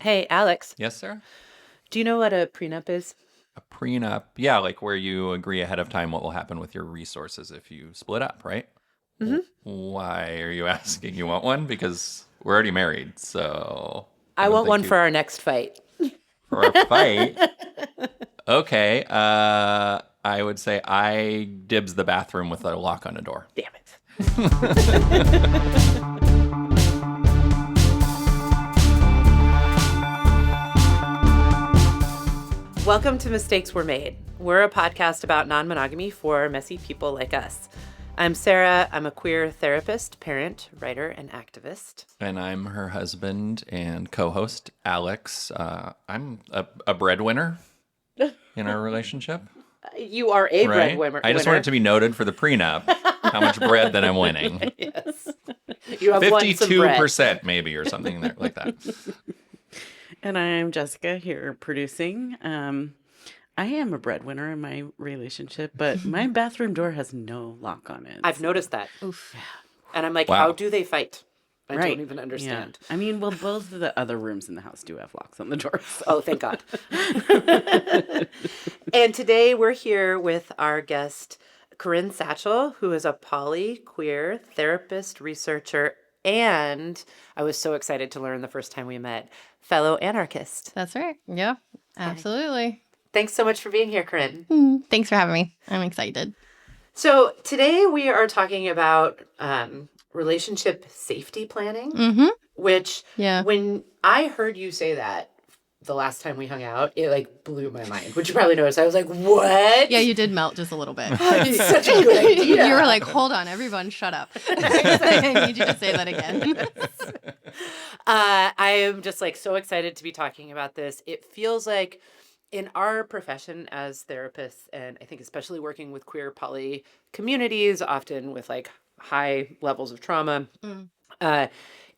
Hey, Alex, Yes, Sarah? do you know what a prenup is? A prenup, yeah, like where you agree ahead of time what will happen with your resources if you split up, right? Why are you asking? You want one? Because we're already married, so I I don't want think one you for our next fight. for our fight. Okay, I would say I dibs the bathroom with a lock on a door. Damn it. Welcome to Mistakes Were Made. We're a podcast about non-monogamy for messy people like us. I'm Sarah. I'm a queer therapist, parent, writer, and activist. And I'm her husband and co-host, Alex. I'm a breadwinner in our relationship. You are a Right? breadwinner. I just want it to be noted for the prenup how much bread that I'm winning. Yes. You have won some bread. 52% maybe or something there, like that. And I'm Jessica here producing. I am a breadwinner in my relationship, but my bathroom door has no lock on it. I've noticed that. Oof. And I'm like, Wow. how do they fight? I Right. don't even understand. Yeah. I mean, well, both of the other rooms in the house do have locks on the doors. Oh, thank God. And today we're here with our guest, Karryn Satchel, who is a poly, queer, therapist, researcher, and I was so excited to learn the first time we met, fellow anarchist. That's right. Yeah, absolutely. Thanks so much for being here, Karryn. Thanks for having me. I'm excited. So today we are talking about relationship safety planning, which Yeah. when I heard you say that the last time we hung out, it like blew my mind, which you probably noticed. I was like, what? Yeah, you did melt just a little bit. It's such a good idea. You were like, hold on, everyone, shut up. I need you to say that again. I am just like so excited to be talking about this. It feels like in our profession as therapists, and I think especially working with queer poly communities, often with like high levels of trauma,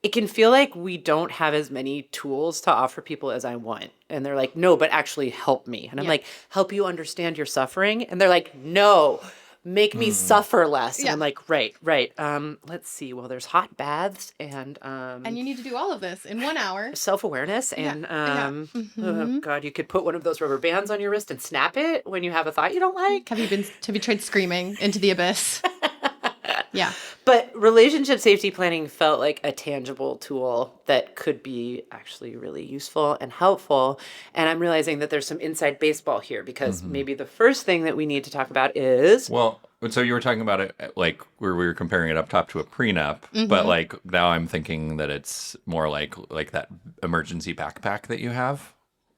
it can feel like we don't have as many tools to offer people as I want. And they're like, no, but actually help me. And I'm like, help you understand your suffering? And they're like, no, make me suffer less. And I'm like, right. Let's see. Well, there's hot baths and And you need to do all of this in 1 hour. self-awareness and oh God, you could put one of those rubber bands on your wrist and snap it when you have a thought you don't like. Have you tried screaming into the abyss? Yeah. But relationship safety planning felt like a tangible tool that could be actually really useful and helpful. And I'm realizing that there's some inside baseball here because maybe the first thing that we need to talk about is Well, so you were talking about it like where we were comparing it up top to a prenup, but like now I'm thinking that it's more like that emergency backpack that you have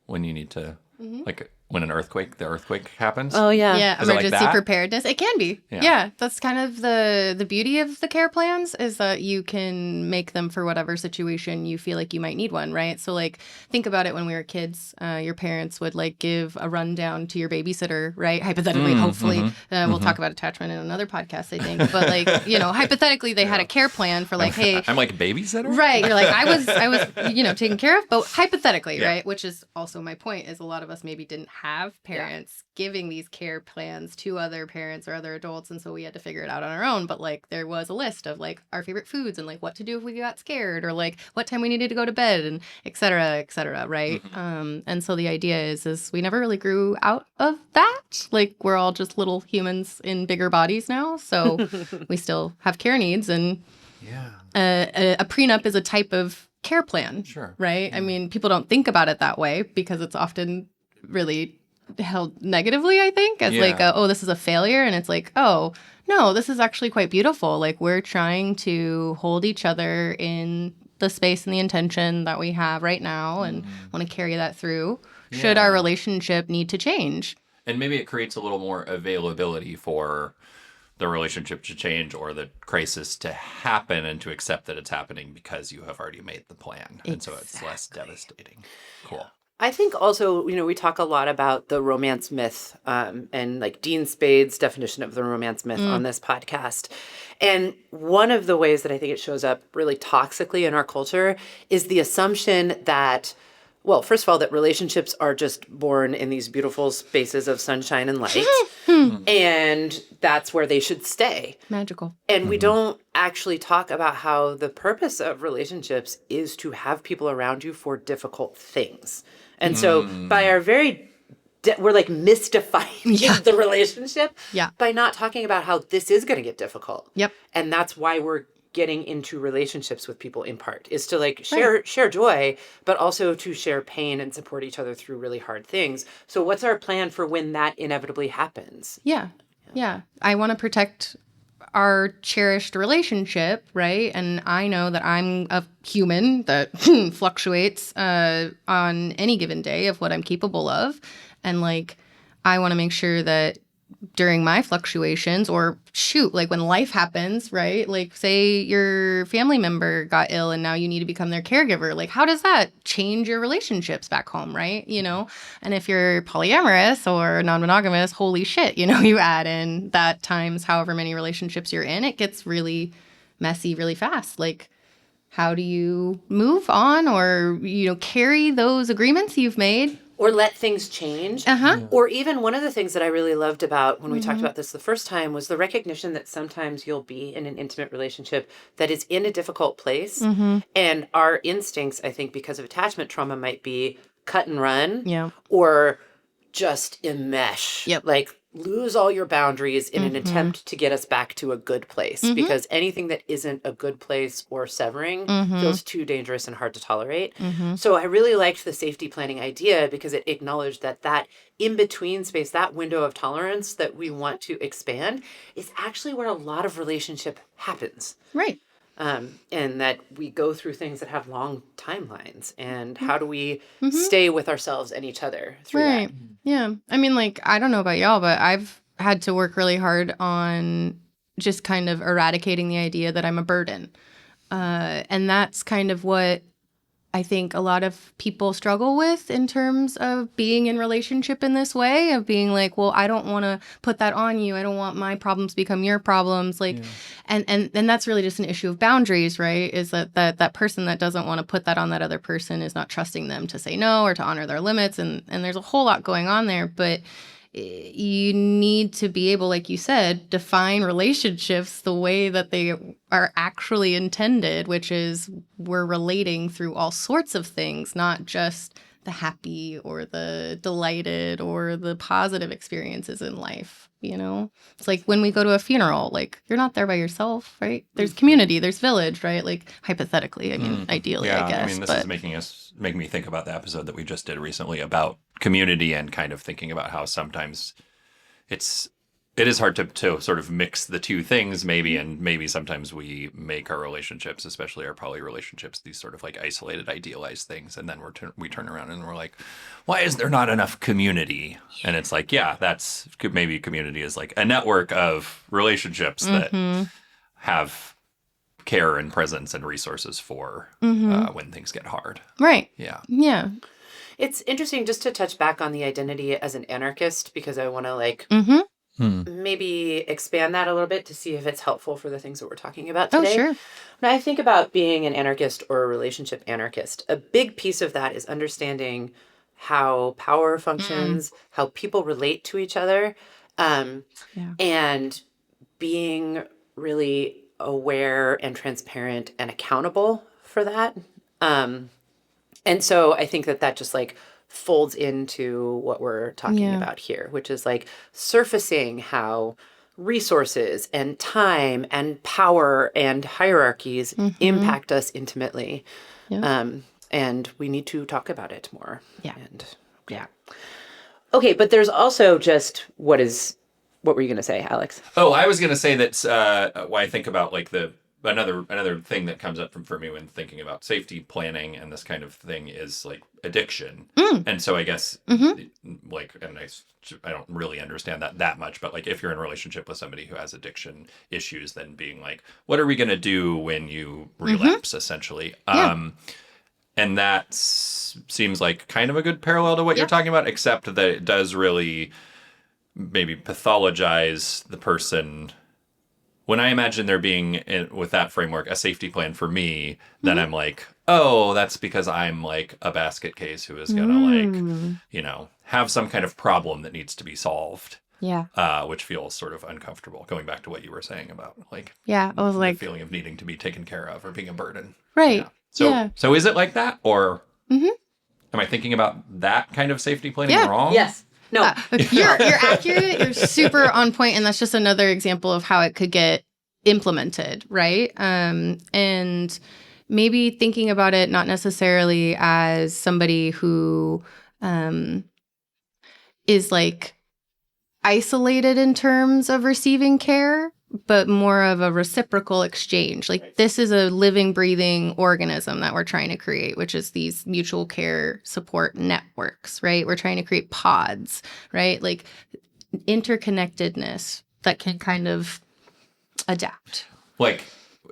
when you need to like when the earthquake happens. oh yeah. Yeah, Is it like emergency that? preparedness. It can be. Yeah. Yeah, that's kind of the beauty of the care plans is that you can make them for whatever situation you feel like you might need one, right? So like think about it when we were kids, your parents would like give a rundown to your babysitter, right? Hypothetically, hopefully. We'll talk about attachment in another podcast, I think. But like, hypothetically they had a care plan for like, hey, I'm like babysitter? right. You're like, I was, taken care of, but hypothetically, right? Which is also my point is a lot of us maybe didn't have parents giving these care plans to other parents or other adults. And so we had to figure it out on our own. But like, there was a list of like our favorite foods and like what to do if we got scared or like what time we needed to go to bed and et cetera, right? And so the idea is we never really grew out of that. Like we're all just little humans in bigger bodies now. So we still have care needs and a prenup is a type of care plan. Sure. Right? I mean, people don't think about it that way because it's often really held negatively, I think, as like, oh, this is a failure. And it's like, oh, no, this is actually quite beautiful. Like we're trying to hold each other in the space and the intention that we have right now and want to carry that through should our relationship need to change. And maybe it creates a little more availability for the relationship to change or the crisis to happen and to accept that it's happening because you have already made the plan. And so it's less devastating. Cool. I think also, we talk a lot about the romance myth and like Dean Spade's definition of the romance myth on this podcast. And one of the ways that I think it shows up really toxically in our culture is the assumption that well, first of all, that relationships are just born in these beautiful spaces of sunshine and light. And that's where they should stay. Magical. And we don't actually talk about how the purpose of relationships is to have people around you for difficult things. And so by our very, we're like mystifying the relationship by not talking about how this is going to get difficult. Yep. And that's why we're getting into relationships with people in part, is to like share joy, but also to share pain and support each other through really hard things. So what's our plan for when that inevitably happens? Yeah. I want to protect our cherished relationship, right? And I know that I'm a human that fluctuates on any given day of what I'm capable of. And like, I want to make sure that during my fluctuations, or shoot, like when life happens, right? Like say your family member got ill and now you need to become their caregiver. Like how does that change your relationships back home, right? You know, and if you're polyamorous or non-monogamous, holy shit, you know, you add in that times however many relationships you're in, it gets really messy really fast. Like how do you move on or, you know, carry those agreements you've made? Or let things change. Or even one of the things that I really loved about when we talked about this the first time was the recognition that sometimes you'll be in an intimate relationship that is in a difficult place. And our instincts, I think, because of attachment trauma might be cut and run or just enmesh. Like lose all your boundaries in an attempt to get us back to a good place, because anything that isn't a good place or severing feels too dangerous and hard to tolerate. So I really liked the safety planning idea because it acknowledged that in-between space, that window of tolerance that we want to expand, is actually where a lot of relationship happens. Right. And that we go through things that have long timelines. And how do we stay with ourselves and each other through that? Yeah. I mean, like, I don't know about y'all, but I've had to work really hard on just kind of eradicating the idea that I'm a burden. And that's kind of what I think a lot of people struggle with in terms of being in relationship in this way, of being like, well, I don't want to put that on you. I don't want my problems to become your problems. Like, and that's really just an issue of boundaries, right? Is that person that doesn't want to put that on that other person is not trusting them to say no or to honor their limits. And there's a whole lot going on there, but you need to be able, like you said, define relationships the way that they are actually intended, which is we're relating through all sorts of things, not just the happy or the delighted or the positive experiences in life. You know, it's like when we go to a funeral, like you're not there by yourself, right? There's community, there's village, right? Like hypothetically, I mean, ideally, I guess. I mean, this is making me think about the episode that we just did recently about community and kind of thinking about how sometimes it is hard to sort of mix the two things maybe, and maybe sometimes we make our relationships, especially our poly relationships, these sort of like isolated, idealized things, and then we turn around and we're like, why is there not enough community? And it's like, yeah, that's maybe community is like a network of relationships that have care and presence and resources for when things get hard. Right. Yeah. It's interesting just to touch back on the identity as an anarchist, because I want to like maybe expand that a little bit to see if it's helpful for the things that we're talking about today. Oh, sure. When I think about being an anarchist or a relationship anarchist, a big piece of that is understanding how power functions, how people relate to each other, and being really aware and transparent and accountable for that. And so I think that just like folds into what we're talking about here, which is like surfacing how resources and time and power and hierarchies impact us intimately. And we need to talk about it more. Okay, but there's also just what were you going to say, Alex? Oh, I was going to say that why I think about like another thing that comes up for me when thinking about safety planning and this kind of thing is like addiction. And so I guess like, and I don't really understand that much, but like if you're in a relationship with somebody who has addiction issues, then being like, what are we going to do when you relapse essentially? And that seems like kind of a good parallel to what you're talking about, except that it does really maybe pathologize the person when I imagine there being, with that framework, a safety plan for me, then I'm like, oh, that's because I'm like a basket case who is going to like, you know, have some kind of problem that needs to be solved. Yeah. Which feels sort of uncomfortable. Going back to what you were saying about like, Yeah. I was the like, feeling of needing to be taken care of or being a burden. right. Yeah. So is it like that, or Mm-hmm. am I thinking about that kind of safety planning Yeah. wrong? Yes. No. You're accurate. You're super on point, and that's just another example of how it could get implemented, right? And maybe thinking about it not necessarily as somebody who is like isolated in terms of receiving care, but more of a reciprocal exchange. Like this is a living, breathing organism that we're trying to create, which is these mutual care support networks, right? We're trying to create pods, right? Like interconnectedness that can kind of adapt. Like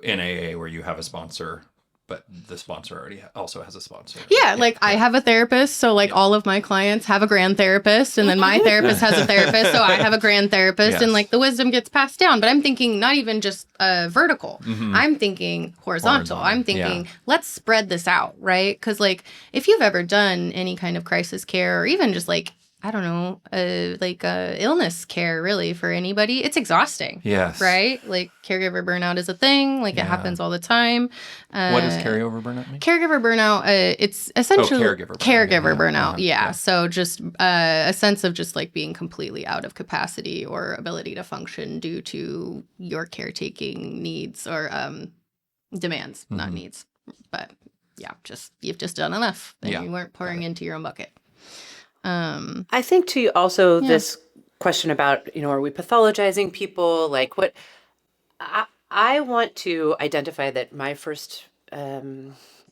in AA where you have a sponsor, but the sponsor already also has a sponsor. Yeah, like I have a therapist, so like all of my clients have a grand therapist, and then my therapist has a therapist, so I have a grand therapist, and like the wisdom gets passed down. But I'm thinking not even just vertical. I'm thinking horizontal. I'm thinking let's spread this out, right? Because like if you've ever done any kind of crisis care or even just like I don't know, illness care really for anybody, it's exhausting. Yes. Right? Like caregiver burnout is a thing. Like it happens all the time. What does carryover burnout mean? Caregiver burnout, it's essentially caregiver burnout. Yeah. So just a sense of just like being completely out of capacity or ability to function due to your caretaking needs or demands, not needs. But yeah, just you've just done enough and you weren't pouring into your own bucket. I think too also this question about, you know, are we pathologizing people? Like what I want to identify that my first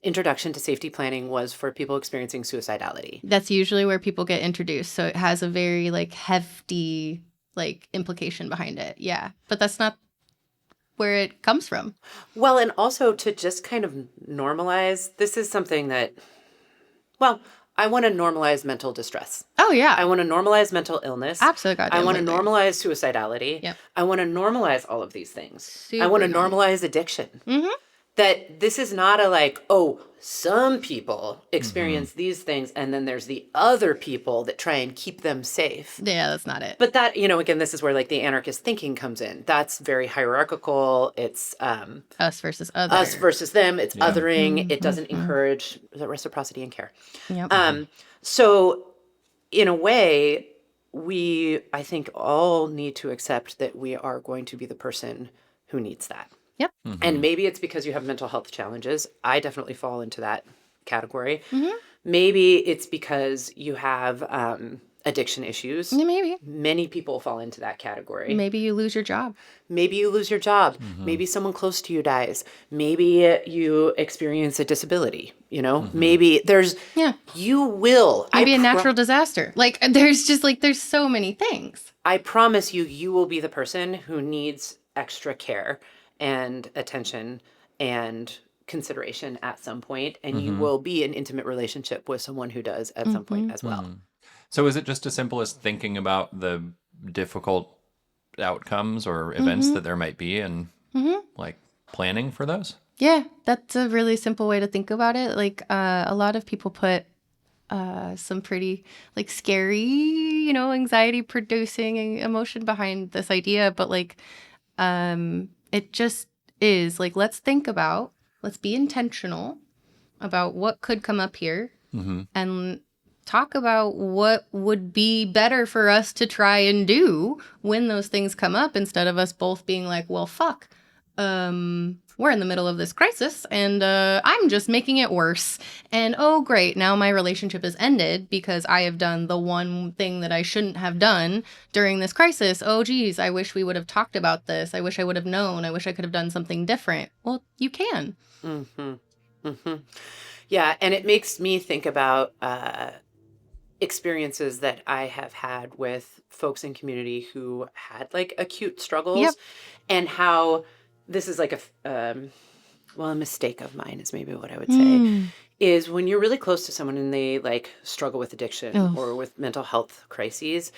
introduction to safety planning was for people experiencing suicidality. That's usually where people get introduced. So it has a very like hefty like implication behind it. Yeah. But that's not where it comes from. Well, and also to just kind of normalize, this is something that, well, I want to normalize mental distress. Oh, yeah. I want to normalize mental illness. Absolutely. I want to normalize suicidality. Yep. I want to normalize all of these things. I want to normalize addiction. Mm-hmm. That this is not a like, oh, some people experience these things and then there's the other people that try and keep them safe. Yeah, that's not it. But that, you know, again, this is where like the anarchist thinking comes in. That's very hierarchical. It's us versus other. Us versus them. It's othering. It doesn't encourage the reciprocity and care. Yep. So in a way, we, I think, all need to accept that we are going to be the person who needs that. Yep. And maybe it's because you have mental health challenges. I definitely fall into that category. Maybe it's because you have addiction issues. Yeah, maybe. Many people fall into that category. Maybe you lose your job. Maybe you lose your job. Maybe someone close to you dies. Maybe you experience a disability, you know? Maybe there's, you will. Maybe a natural disaster. Like, there's just like, there's so many things. I promise you, you will be the person who needs extra care and attention and consideration at some point, and you will be in intimate relationship with someone who does at some point as well. So is it just as simple as thinking about the difficult outcomes or events that there might be and like planning for those? Yeah, that's a really simple way to think about it. Like a lot of people put some pretty like scary, you know, anxiety producing emotion behind this idea, but like it just is like, let's be intentional about what could come up here and talk about what would be better for us to try and do when those things come up, instead of us both being like, well, fuck, we're in the middle of this crisis and I'm just making it worse. And oh, great, now my relationship is ended because I have done the one thing that I shouldn't have done during this crisis. Oh, geez, I wish we would have talked about this. I wish I would have known. I wish I could have done something different. Well, you can. Yeah, and it makes me think about experiences that I have had with folks in community who had like acute struggles and how this is like a mistake of mine is maybe what I would say, is when you're really close to someone and they like struggle with addiction or with mental health crises,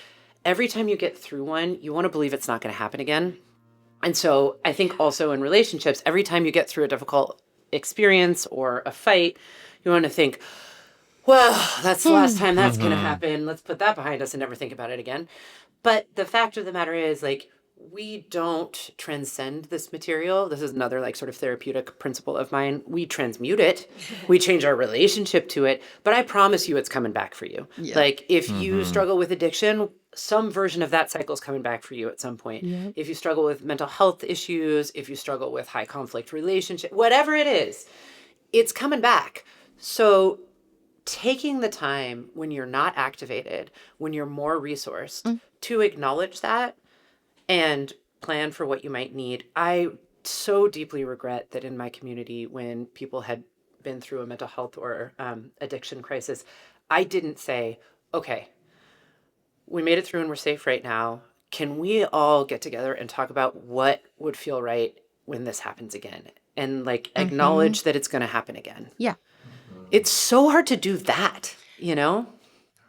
every time you get through one, you want to believe it's not going to happen again. And so I think also in relationships, every time you get through a difficult experience or a fight, you want to think, well, that's the last time that's going to happen. Let's put that behind us and never think about it again. But the fact of the matter is, like, we don't transcend this material. This is another, like, sort of therapeutic principle of mine. We transmute it. We change our relationship to it. But I promise you it's coming back for you. Yeah. Like, if you struggle with addiction, some version of that cycle is coming back for you at some point. Yeah. If you struggle with mental health issues, if you struggle with high conflict relationship, whatever it is, it's coming back. So taking the time when you're not activated, when you're more resourced, to acknowledge that and plan for what you might need. I so deeply regret that in my community, when people had been through a mental health or addiction crisis, I didn't say, okay, we made it through and we're safe right now. Can we all get together and talk about what would feel right when this happens again? And like acknowledge that it's going to happen again. Yeah. It's so hard to do that, you know?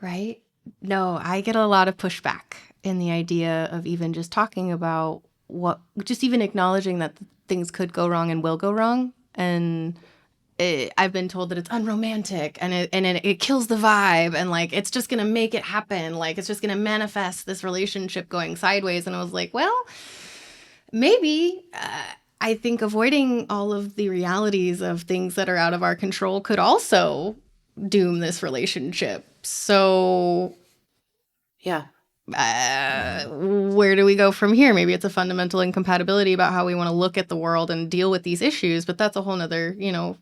Right? No, I get a lot of pushback in the idea of even just talking about just even acknowledging that things could go wrong and will go wrong. And I've been told that it's unromantic and it kills the vibe and like it's just going to make it happen. Like it's just going to manifest this relationship going sideways. And I was like, well, maybe. I think avoiding all of the realities of things that are out of our control could also doom this relationship. So, Yeah. Where do we go from here? Maybe it's a fundamental incompatibility about how we want to look at the world and deal with these issues, but that's a whole nother,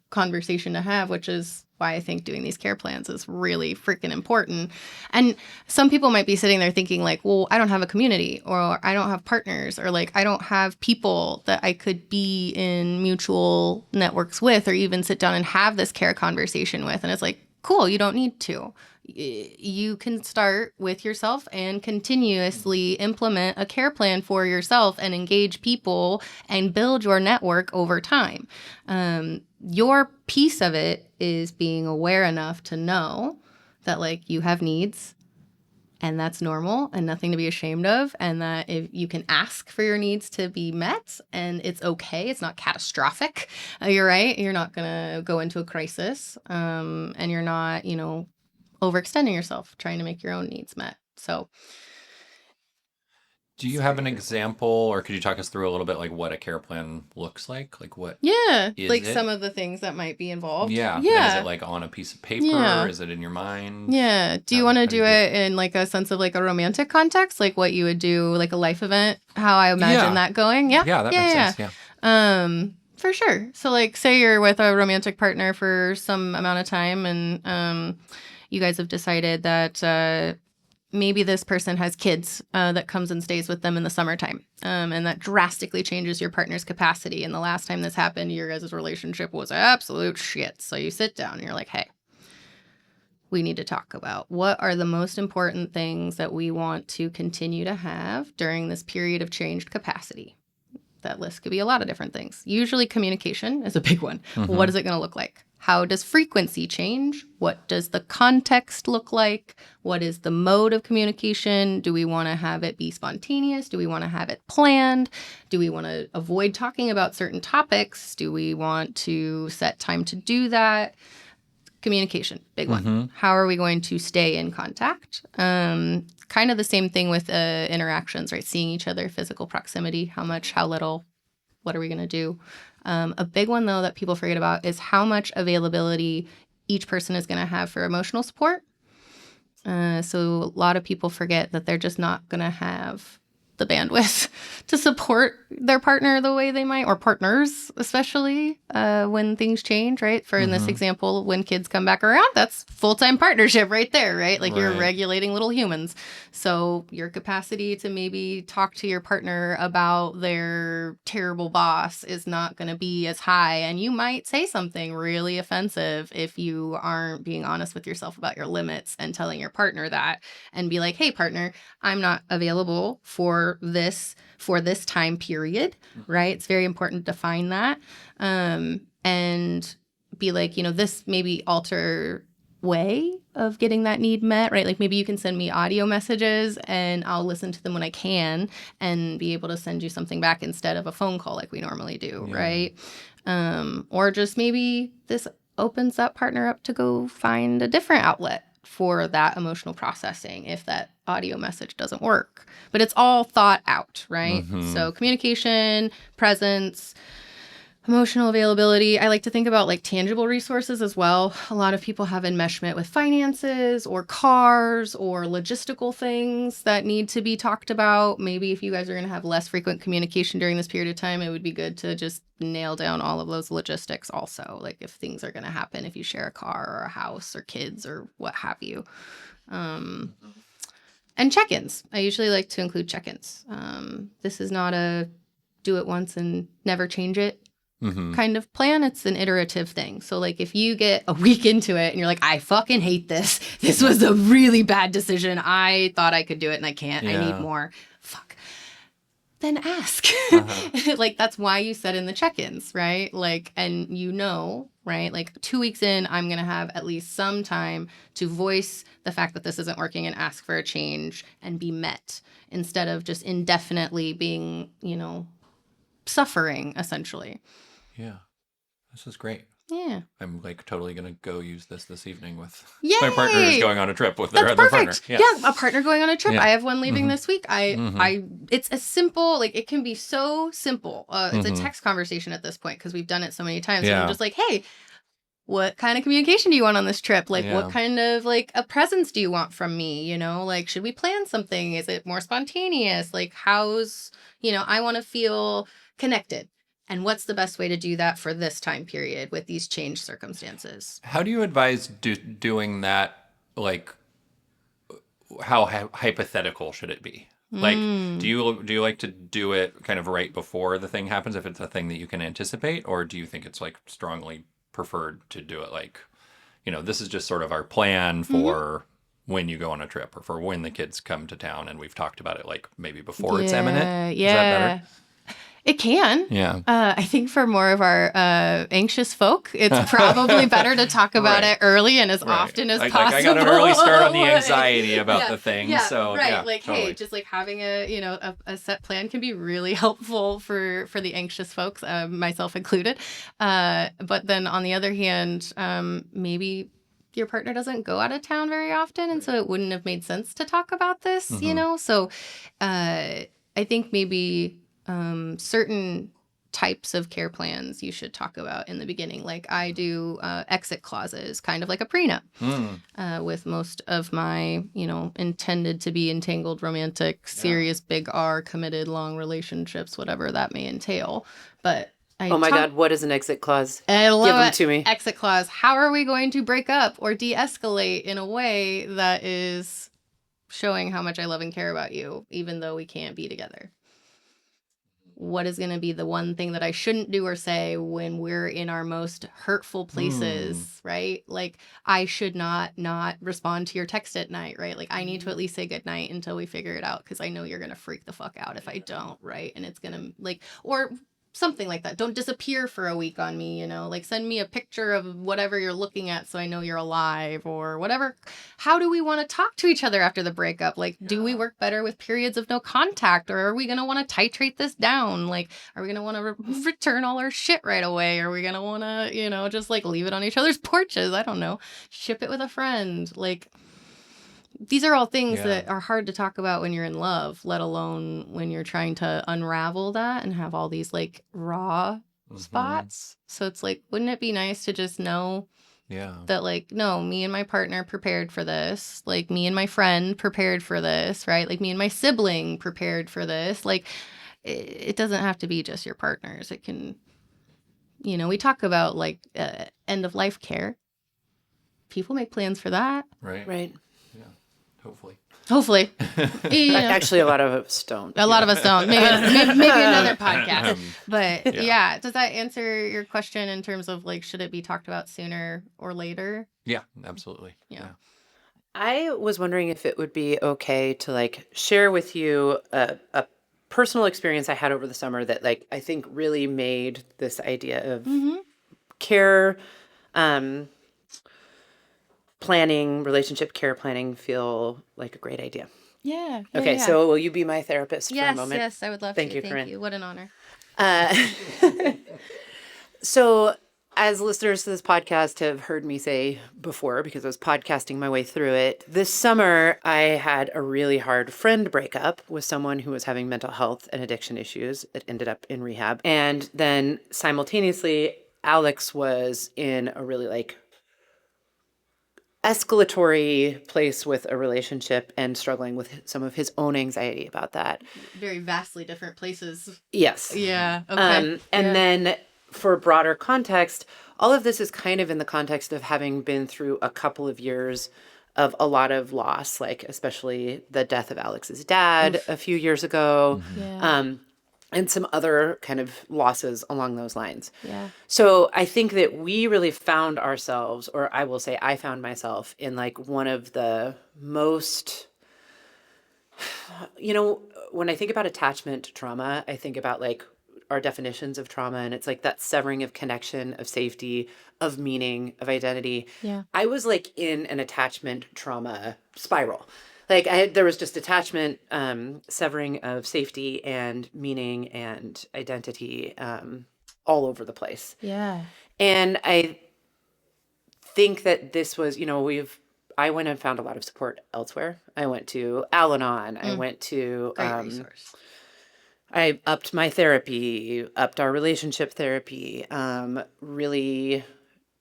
conversation to have, which is why I think doing these care plans is really freaking important. And some people might be sitting there thinking like, well, I don't have a community, or I don't have partners, or like I don't have people that I could be in mutual networks with, or even sit down and have this care conversation with. And it's like, cool, you don't need to. You can start with yourself and continuously implement a care plan for yourself and engage people and build your network over time. Your piece of it is being aware enough to know that like you have needs and that's normal and nothing to be ashamed of, and that if you can ask for your needs to be met and it's okay, it's not catastrophic. You're right. You're not going to go into a crisis, and you're not, overextending yourself trying to make your own needs met. So do you have an example, or could you talk us through a little bit like what a care plan looks like? Like what is like it? some of the things that might be involved. Yeah. Yeah. And is it like on a piece of paper? Yeah. Is it in your mind? Yeah. Do you want to do it in like a sense of like a romantic context, like what you would do, like a life event, how I imagine that going? Yeah. Yeah, that makes sense. Yeah. For sure. So like say you're with a romantic partner for some amount of time, and you guys have decided that maybe this person has kids that comes and stays with them in the summertime, and that drastically changes your partner's capacity. And the last time this happened, your guys' relationship was absolute shit. So you sit down and you're like, hey, we need to talk about what are the most important things that we want to continue to have during this period of changed capacity. That list could be a lot of different things. Usually communication is a big one. What is it going to look like? How does frequency change? What does the context look like? What is the mode of communication? Do we want to have it be spontaneous? Do we want to have it planned? Do we want to avoid talking about certain topics? Do we want to set time to do that? Communication, big one. How are we going to stay in contact? Kind of the same thing with interactions, right? Seeing each other, physical proximity, how much, how little, what are we going to do? A big one, though, that people forget about is how much availability each person is going to have for emotional support. So a lot of people forget that they're just not going to have the bandwidth to support their partner the way they might, or partners, especially when things change, right? For in this example, when kids come back around, that's full-time partnership right there, right? Like you're regulating little humans. So your capacity to maybe talk to your partner about their terrible boss is not going to be as high. And you might say something really offensive if you aren't being honest with yourself about your limits and telling your partner that, and be like, hey, partner, I'm not available for this time period, right? It's very important to define that, and be like, this maybe alter way of getting that need met, right? Like maybe you can send me audio messages and I'll listen to them when I can and be able to send you something back instead of a phone call like we normally do, right? Or just maybe this opens that partner up to go find a different outlet for that emotional processing if that audio message doesn't work. But it's all thought out, right? So communication, presence, emotional availability. I like to think about like tangible resources as well. A lot of people have enmeshment with finances or cars or logistical things that need to be talked about. Maybe if you guys are going to have less frequent communication during this period of time, it would be good to just nail down all of those logistics also. Like if things are going to happen, if you share a car or a house or kids or what have you. And check-ins. I usually like to include check-ins. This is not a do it once and never change it kind of plan. It's an iterative thing. So like if you get a week into it and you're like, I fucking hate this. This was a really bad decision. I thought I could do it and I can't. I need more. Fuck. Then ask. Like that's why you set in the check-ins, right? Like, and you know, right? Like 2 weeks in, I'm going to have at least some time to voice the fact that this isn't working and ask for a change and be met instead of just indefinitely being, you know, suffering essentially. Yeah. This is great. Yeah. I'm like totally going to go use this evening with Yay! my partner who's going on a trip with their That's other perfect. partner. Yeah, a partner going on a trip. Yeah. I have one leaving this week. It's a simple, like it can be so simple. It's a text conversation at this point because we've done it so many times. Yeah. So I'm just like, hey, what kind of communication do you want on this trip? Like, what kind of like a presence do you want from me? You know, like, should we plan something? Is it more spontaneous? Like, how's, you know, I want to feel connected. And what's the best way to do that for this time period with these changed circumstances? How do you advise doing that? Like, how hypothetical should it be? Like, do you like to do it kind of right before the thing happens if it's a thing that you can anticipate? Or do you think it's like strongly preferred to do it like, you know, this is just sort of our plan for when you go on a trip or for when the kids come to town and we've talked about it like maybe before it's imminent? Yeah. Is that better? It can. Yeah. I think for more of our anxious folk, it's probably better to talk about it early and as often as possible. Like I got an early start on the anxiety about the thing. Yeah, so right. yeah, like, totally. hey, just like having a set plan can be really helpful for the anxious folks, myself included. But then on the other hand, maybe your partner doesn't go out of town very often, and so it wouldn't have made sense to talk about this, you know? So I think maybe certain types of care plans you should talk about in the beginning. Like I do exit clauses, kind of like a prenup with most of my, you know, intended to be entangled, romantic, serious, big R, committed, long relationships, whatever that may entail. But oh my God, what is an exit clause? I love Give them it. to me. Exit clause. How are we going to break up or de-escalate in a way that is showing how much I love and care about you, even though we can't be together? What is going to be the one thing that I shouldn't do or say when we're in our most hurtful places, right? Like I should not respond to your text at night, right? Like I need to at least say goodnight until we figure it out because I know you're going to freak the fuck out if I don't, right? And it's going to like, or something like that. Don't disappear for a week on me, you know, like send me a picture of whatever you're looking at so I know you're alive or whatever. How do we want to talk to each other after the breakup? Like, do we work better with periods of no contact, or are we going to want to titrate this down? Like, are we going to want to return all our shit right away? Are we going to want to, you know, just like leave it on each other's porches? I don't know. Ship it with a friend. Like, these are all things that are hard to talk about when you're in love, let alone when you're trying to unravel that and have all these like raw spots. So it's like, wouldn't it be nice to just know that like, no, me and my partner prepared for this. Like me and my friend prepared for this, right? Like me and my sibling prepared for this. Like it doesn't have to be just your partners. It can, you know, we talk about like end of life care. People make plans for that. Right. Hopefully. You know, Actually, a lot of us don't. a lot of us don't. Maybe another podcast. But yeah, does that answer your question in terms of like, should it be talked about sooner or later? Yeah, absolutely. Yeah. I was wondering if it would be okay to like share with you a personal experience I had over the summer that like I think really made this idea of care relationship care planning feel like a great idea. Yeah. Okay, so will you be my therapist for a moment? Yes, I would love Thank to. you, Thank Karryn. you. What an honor. So, as listeners to this podcast have heard me say before, because I was podcasting my way through it, this summer I had a really hard friend breakup with someone who was having mental health and addiction issues. It ended up in rehab. And then simultaneously, Alex was in a really like escalatory place with a relationship and struggling with some of his own anxiety about that. Very vastly different places. Yes. Yeah. Okay. And then for broader context, all of this is kind of in the context of having been through a couple of years of a lot of loss, like especially the death of Alex's dad a few years ago. Yeah. And some other kind of losses along those lines. Yeah. So I think that we really found ourselves, or I will say I found myself in like one of the most, when I think about attachment trauma, I think about like our definitions of trauma, and it's like that severing of connection, of safety, of meaning, of identity. Yeah. I was like in an attachment trauma spiral. Like there was just attachment, severing of safety and meaning and identity, all over the place. Yeah. And I think that this was, I went and found a lot of support elsewhere. I went to Al-Anon. I went to, Great resource. I upped my therapy, upped our relationship therapy, really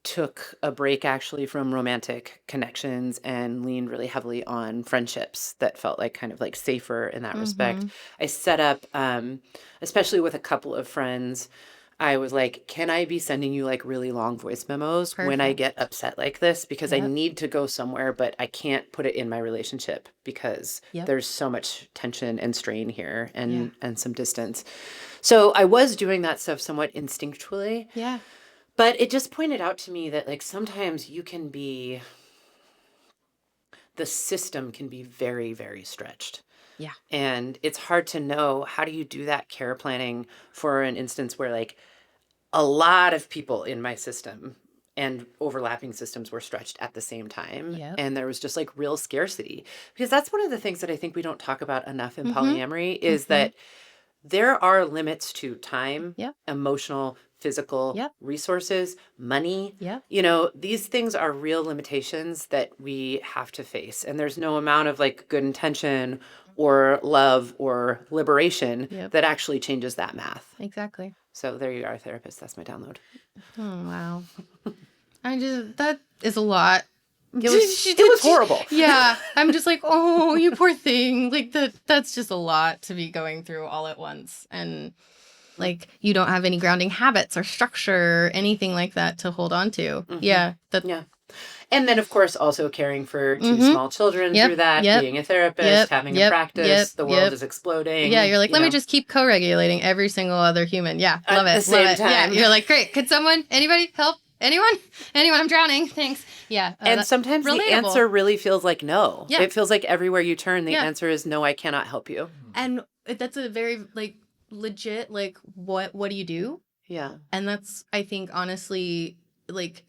took a break actually from romantic connections and leaned really heavily on friendships that felt like kind of like safer in that respect. I set up, especially with a couple of friends, I was like, can I be sending you like really long voice memos when I get upset like this? Because I need to go somewhere, but I can't put it in my relationship because there's so much tension and strain here and some distance. So I was doing that stuff somewhat instinctually. Yeah. But it just pointed out to me that like sometimes the system can be very, very stretched. Yeah. And it's hard to know, how do you do that care planning for an instance where like a lot of people in my system and overlapping systems were stretched at the same time. Yep. And there was just like real scarcity. Because that's one of the things that I think we don't talk about enough in polyamory is that there are limits to time, emotional, physical resources, money. These things are real limitations that we have to face. And there's no amount of like good intention or love or liberation that actually changes that math. Exactly. So there you are, therapist. That's my download. Oh, wow. That is a lot. It was horrible. Yeah. I'm just like, oh, you poor thing. Like that's just a lot to be going through all at once. And like you don't have any grounding habits or structure or anything like that to hold on to. Yeah. And then, of course, also caring for two small children through that, being a therapist, having a practice, the world is exploding. Yeah, you're like, let me just keep co-regulating every single other human. Yeah, love it. At the same time. Yeah, you're like, great. Could anybody help? Anyone? I'm drowning. Thanks. Yeah. And sometimes the answer really feels like no. Yeah. It feels like everywhere you turn, the answer is no, I cannot help you. And that's a very, like, legit, like, what do you do? Yeah. And that's, I think, honestly, like,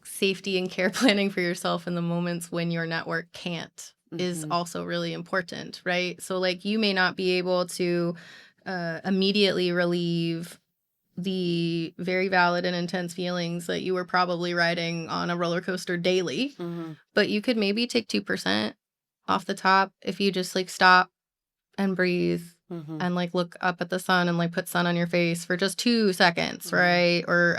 safety and care planning for yourself in the moments when your network can't is also really important, right? So like you may not be able to immediately relieve the very valid and intense feelings that you were probably riding on a roller coaster daily, but you could maybe take 2% off the top if you just like stop and breathe and like look up at the sun and like put sun on your face for just 2 seconds, right? Or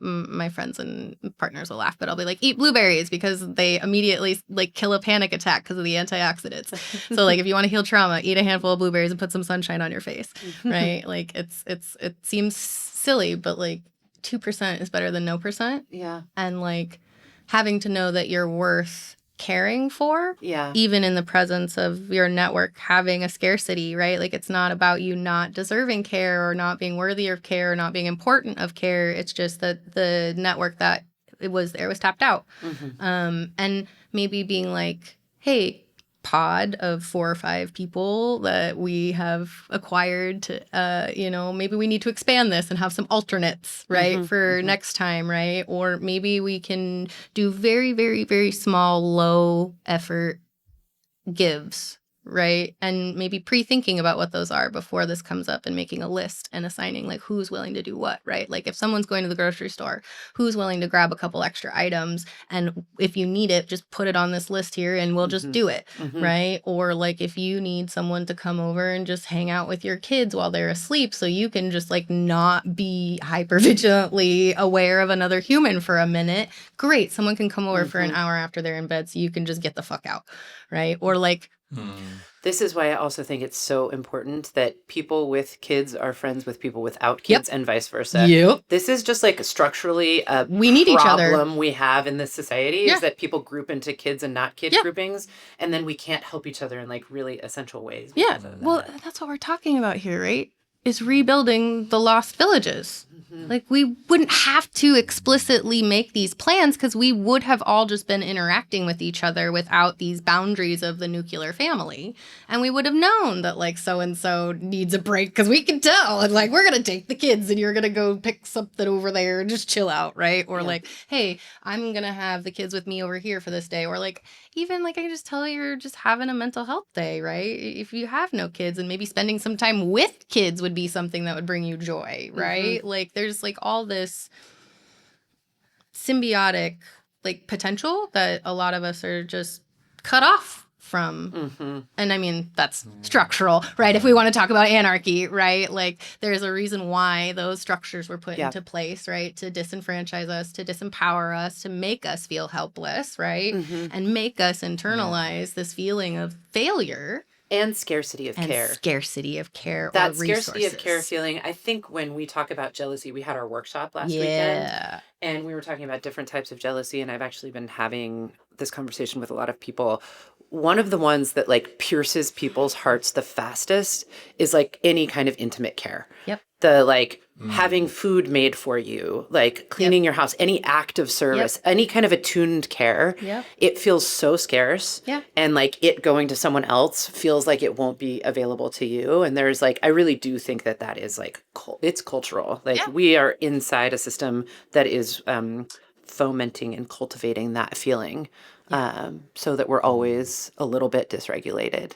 my friends and partners will laugh, but I'll be like, eat blueberries because they immediately like kill a panic attack because of the antioxidants. So like if you want to heal trauma, eat a handful of blueberries and put some sunshine on your face, right? Like it seems silly, but like 2% is better than no percent. Yeah. And like having to know that you're worth caring for, even in the presence of your network having a scarcity, right? Like it's not about you not deserving care or not being worthy of care or not being important of care. It's just that the network that it was tapped out. And maybe being like, hey, pod of 4 or 5 people that we have acquired to, maybe we need to expand this and have some alternates, right, for next time, right? Or maybe we can do very, very, very small, low effort gives, right? And maybe pre-thinking about what those are before this comes up and making a list and assigning like who's willing to do what, right? Like if someone's going to the grocery store, who's willing to grab a couple extra items, and if you need it, just put it on this list here and we'll just do it, right? Or like if you need someone to come over and just hang out with your kids while they're asleep so you can just like not be hypervigilantly aware of another human for a minute, great. Someone can come over for an hour after they're in bed so you can just get the fuck out, right? Or like this is why I also think it's so important that people with kids are friends with people without kids and vice versa. This is just like structurally a we need each other. Problem we have in this society is that people group into kids and not kid groupings, and then we can't help each other in like really essential ways. Yeah, well, that's what we're talking about here, right? Is rebuilding the lost villages. Like we wouldn't have to explicitly make these plans because we would have all just been interacting with each other without these boundaries of the nuclear family. And we would have known that like so-and-so needs a break because we can tell. And like, we're going to take the kids and you're going to go pick something over there and just chill out, right? Or like, hey, I'm going to have the kids with me over here for this day. Or like, even like I can just tell you're just having a mental health day, right? If you have no kids and maybe spending some time with kids would be something that would bring you joy, right? Like there's like all this symbiotic like potential that a lot of us are just cut off from. And I mean, that's structural, right? If we want to talk about anarchy, right? Like there's a reason why those structures were put into place, right? To disenfranchise us, to disempower us, to make us feel helpless, right? And make us internalize this feeling of failure. And scarcity of care. Scarcity of care. That or scarcity resources. of care feeling, I think when we talk about jealousy, we had our workshop last weekend. And we were talking about different types of jealousy. And I've actually been having this conversation with a lot of people. One of the ones that like pierces people's hearts the fastest is like any kind of intimate care. The like having food made for you, like cleaning your house, any act of service, any kind of attuned care. It feels so scarce. And like it going to someone else feels like it won't be available to you. And there's like, I really do think that that is like, it's cultural. Like we are inside a system that is fomenting and cultivating that feeling. So that we're always a little bit dysregulated.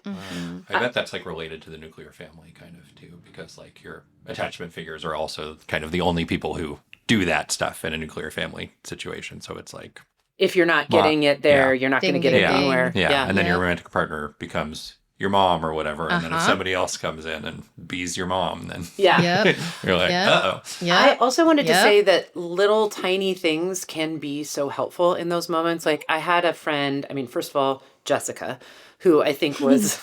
I bet that's like related to the nuclear family kind of too, because like your attachment figures are also kind of the only people who do that stuff in a nuclear family situation. So it's like, if you're not getting it there, you're not going to get it anywhere. And then your romantic partner becomes your mom or whatever. And then if somebody else comes in and bees your mom, then you're like, uh-oh. I also wanted to say that little tiny things can be so helpful in those moments. Like I had a friend, I mean, first of all, Jessica, who I think was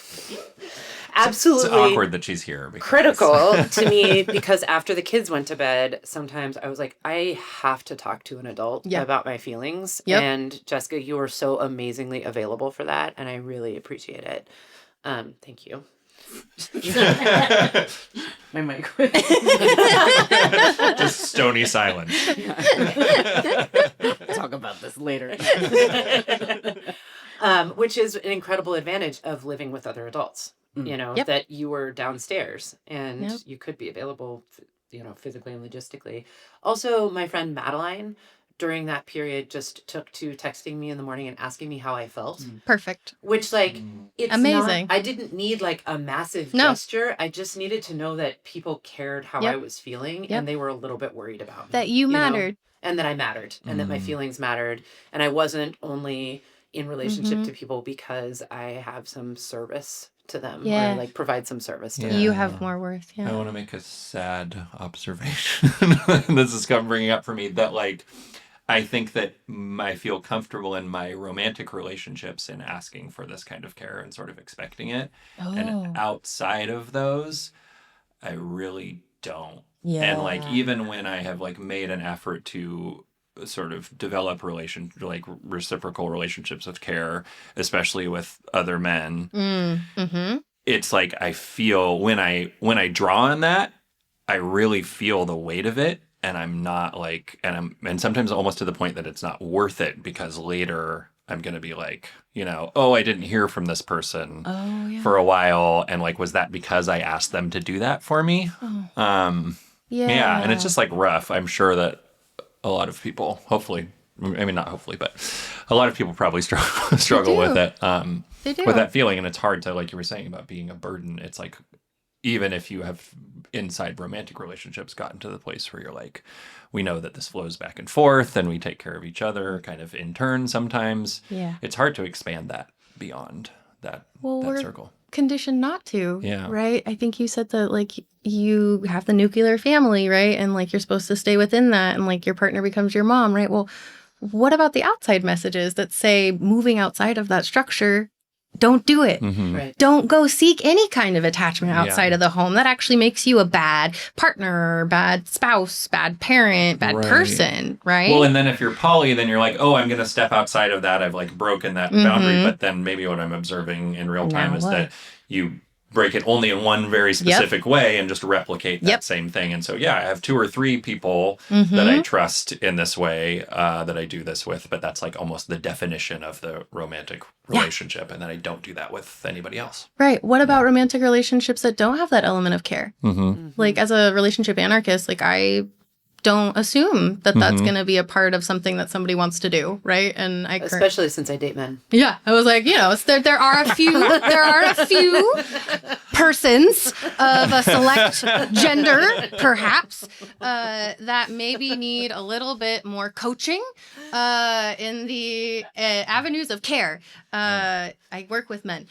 absolutely it's awkward that she's here. Critical to me because after the kids went to bed, sometimes I was like, I have to talk to an adult about my feelings. And Jessica, you were so amazingly available for that. And I really appreciate it. Thank you. My mic went. Just stony silence. Talk about this later. Which is an incredible advantage of living with other adults. You know, that you were downstairs and you could be available, you know, physically and logistically. Also, my friend Madeline, during that period, just took to texting me in the morning and asking me how I felt. Perfect. Which, like, it's amazing. I didn't need, like, a massive gesture. I just needed to know that people cared how I was feeling, and they were a little bit worried about me. That you mattered. Know? And that I mattered, and that my feelings mattered. And I wasn't only in relationship to people because I have some service to them or, like, provide some service to them. You have more worth, I want to make a sad observation. This is bringing up for me that, like, I think that I feel comfortable in my romantic relationships in asking for this kind of care and sort of expecting it. And outside of those, I really don't. And like, even when I have like made an effort to sort of develop reciprocal relationships of care, especially with other men, it's like, I feel when I draw on that, I really feel the weight of it. And I'm not like, and sometimes almost to the point that it's not worth it because later I'm going to be like, oh, I didn't hear from this person Oh, yeah. for a while. And like, was that because I asked them to do that for me? Oh. Yeah. And it's just like rough. I'm sure that a lot of people, hopefully, I mean, not hopefully, but a lot of people probably struggle with it, They do. with that feeling. And it's hard to, like you were saying about being a burden. It's like, even if you have inside romantic relationships gotten to the place where you're like, we know that this flows back and forth and we take care of each other kind of in turn sometimes. Yeah. It's hard to expand that beyond that We're circle. conditioned not to. Yeah. Right? I think you said that, like, you have the nuclear family, right? And, like, you're supposed to stay within that, and, like, your partner becomes your mom, right? Well, what about the outside messages that say moving outside of that structure, don't do it. Mm-hmm. Right. Don't go seek any kind of attachment outside of the home. That actually makes you a bad partner, bad spouse, bad parent, bad person, right? Well, and then if you're poly, then you're like, oh, I'm going to step outside of that. I've like broken that boundary. But then maybe what I'm observing in real time is that you break it only in one very specific way and just replicate that same thing. And so, yeah, I have 2 or 3 people that I trust in this way that I do this with, but that's like almost the definition of the romantic relationship. And then I don't do that with anybody else. Right. What about romantic relationships that don't have that element of care? Like, as a relationship anarchist, like, I don't assume that that's going to be a part of something that somebody wants to do, right? And especially since I date men. Yeah, I was like, there are a few persons of a select gender, perhaps, that maybe need a little bit more coaching in the avenues of care. I work with men.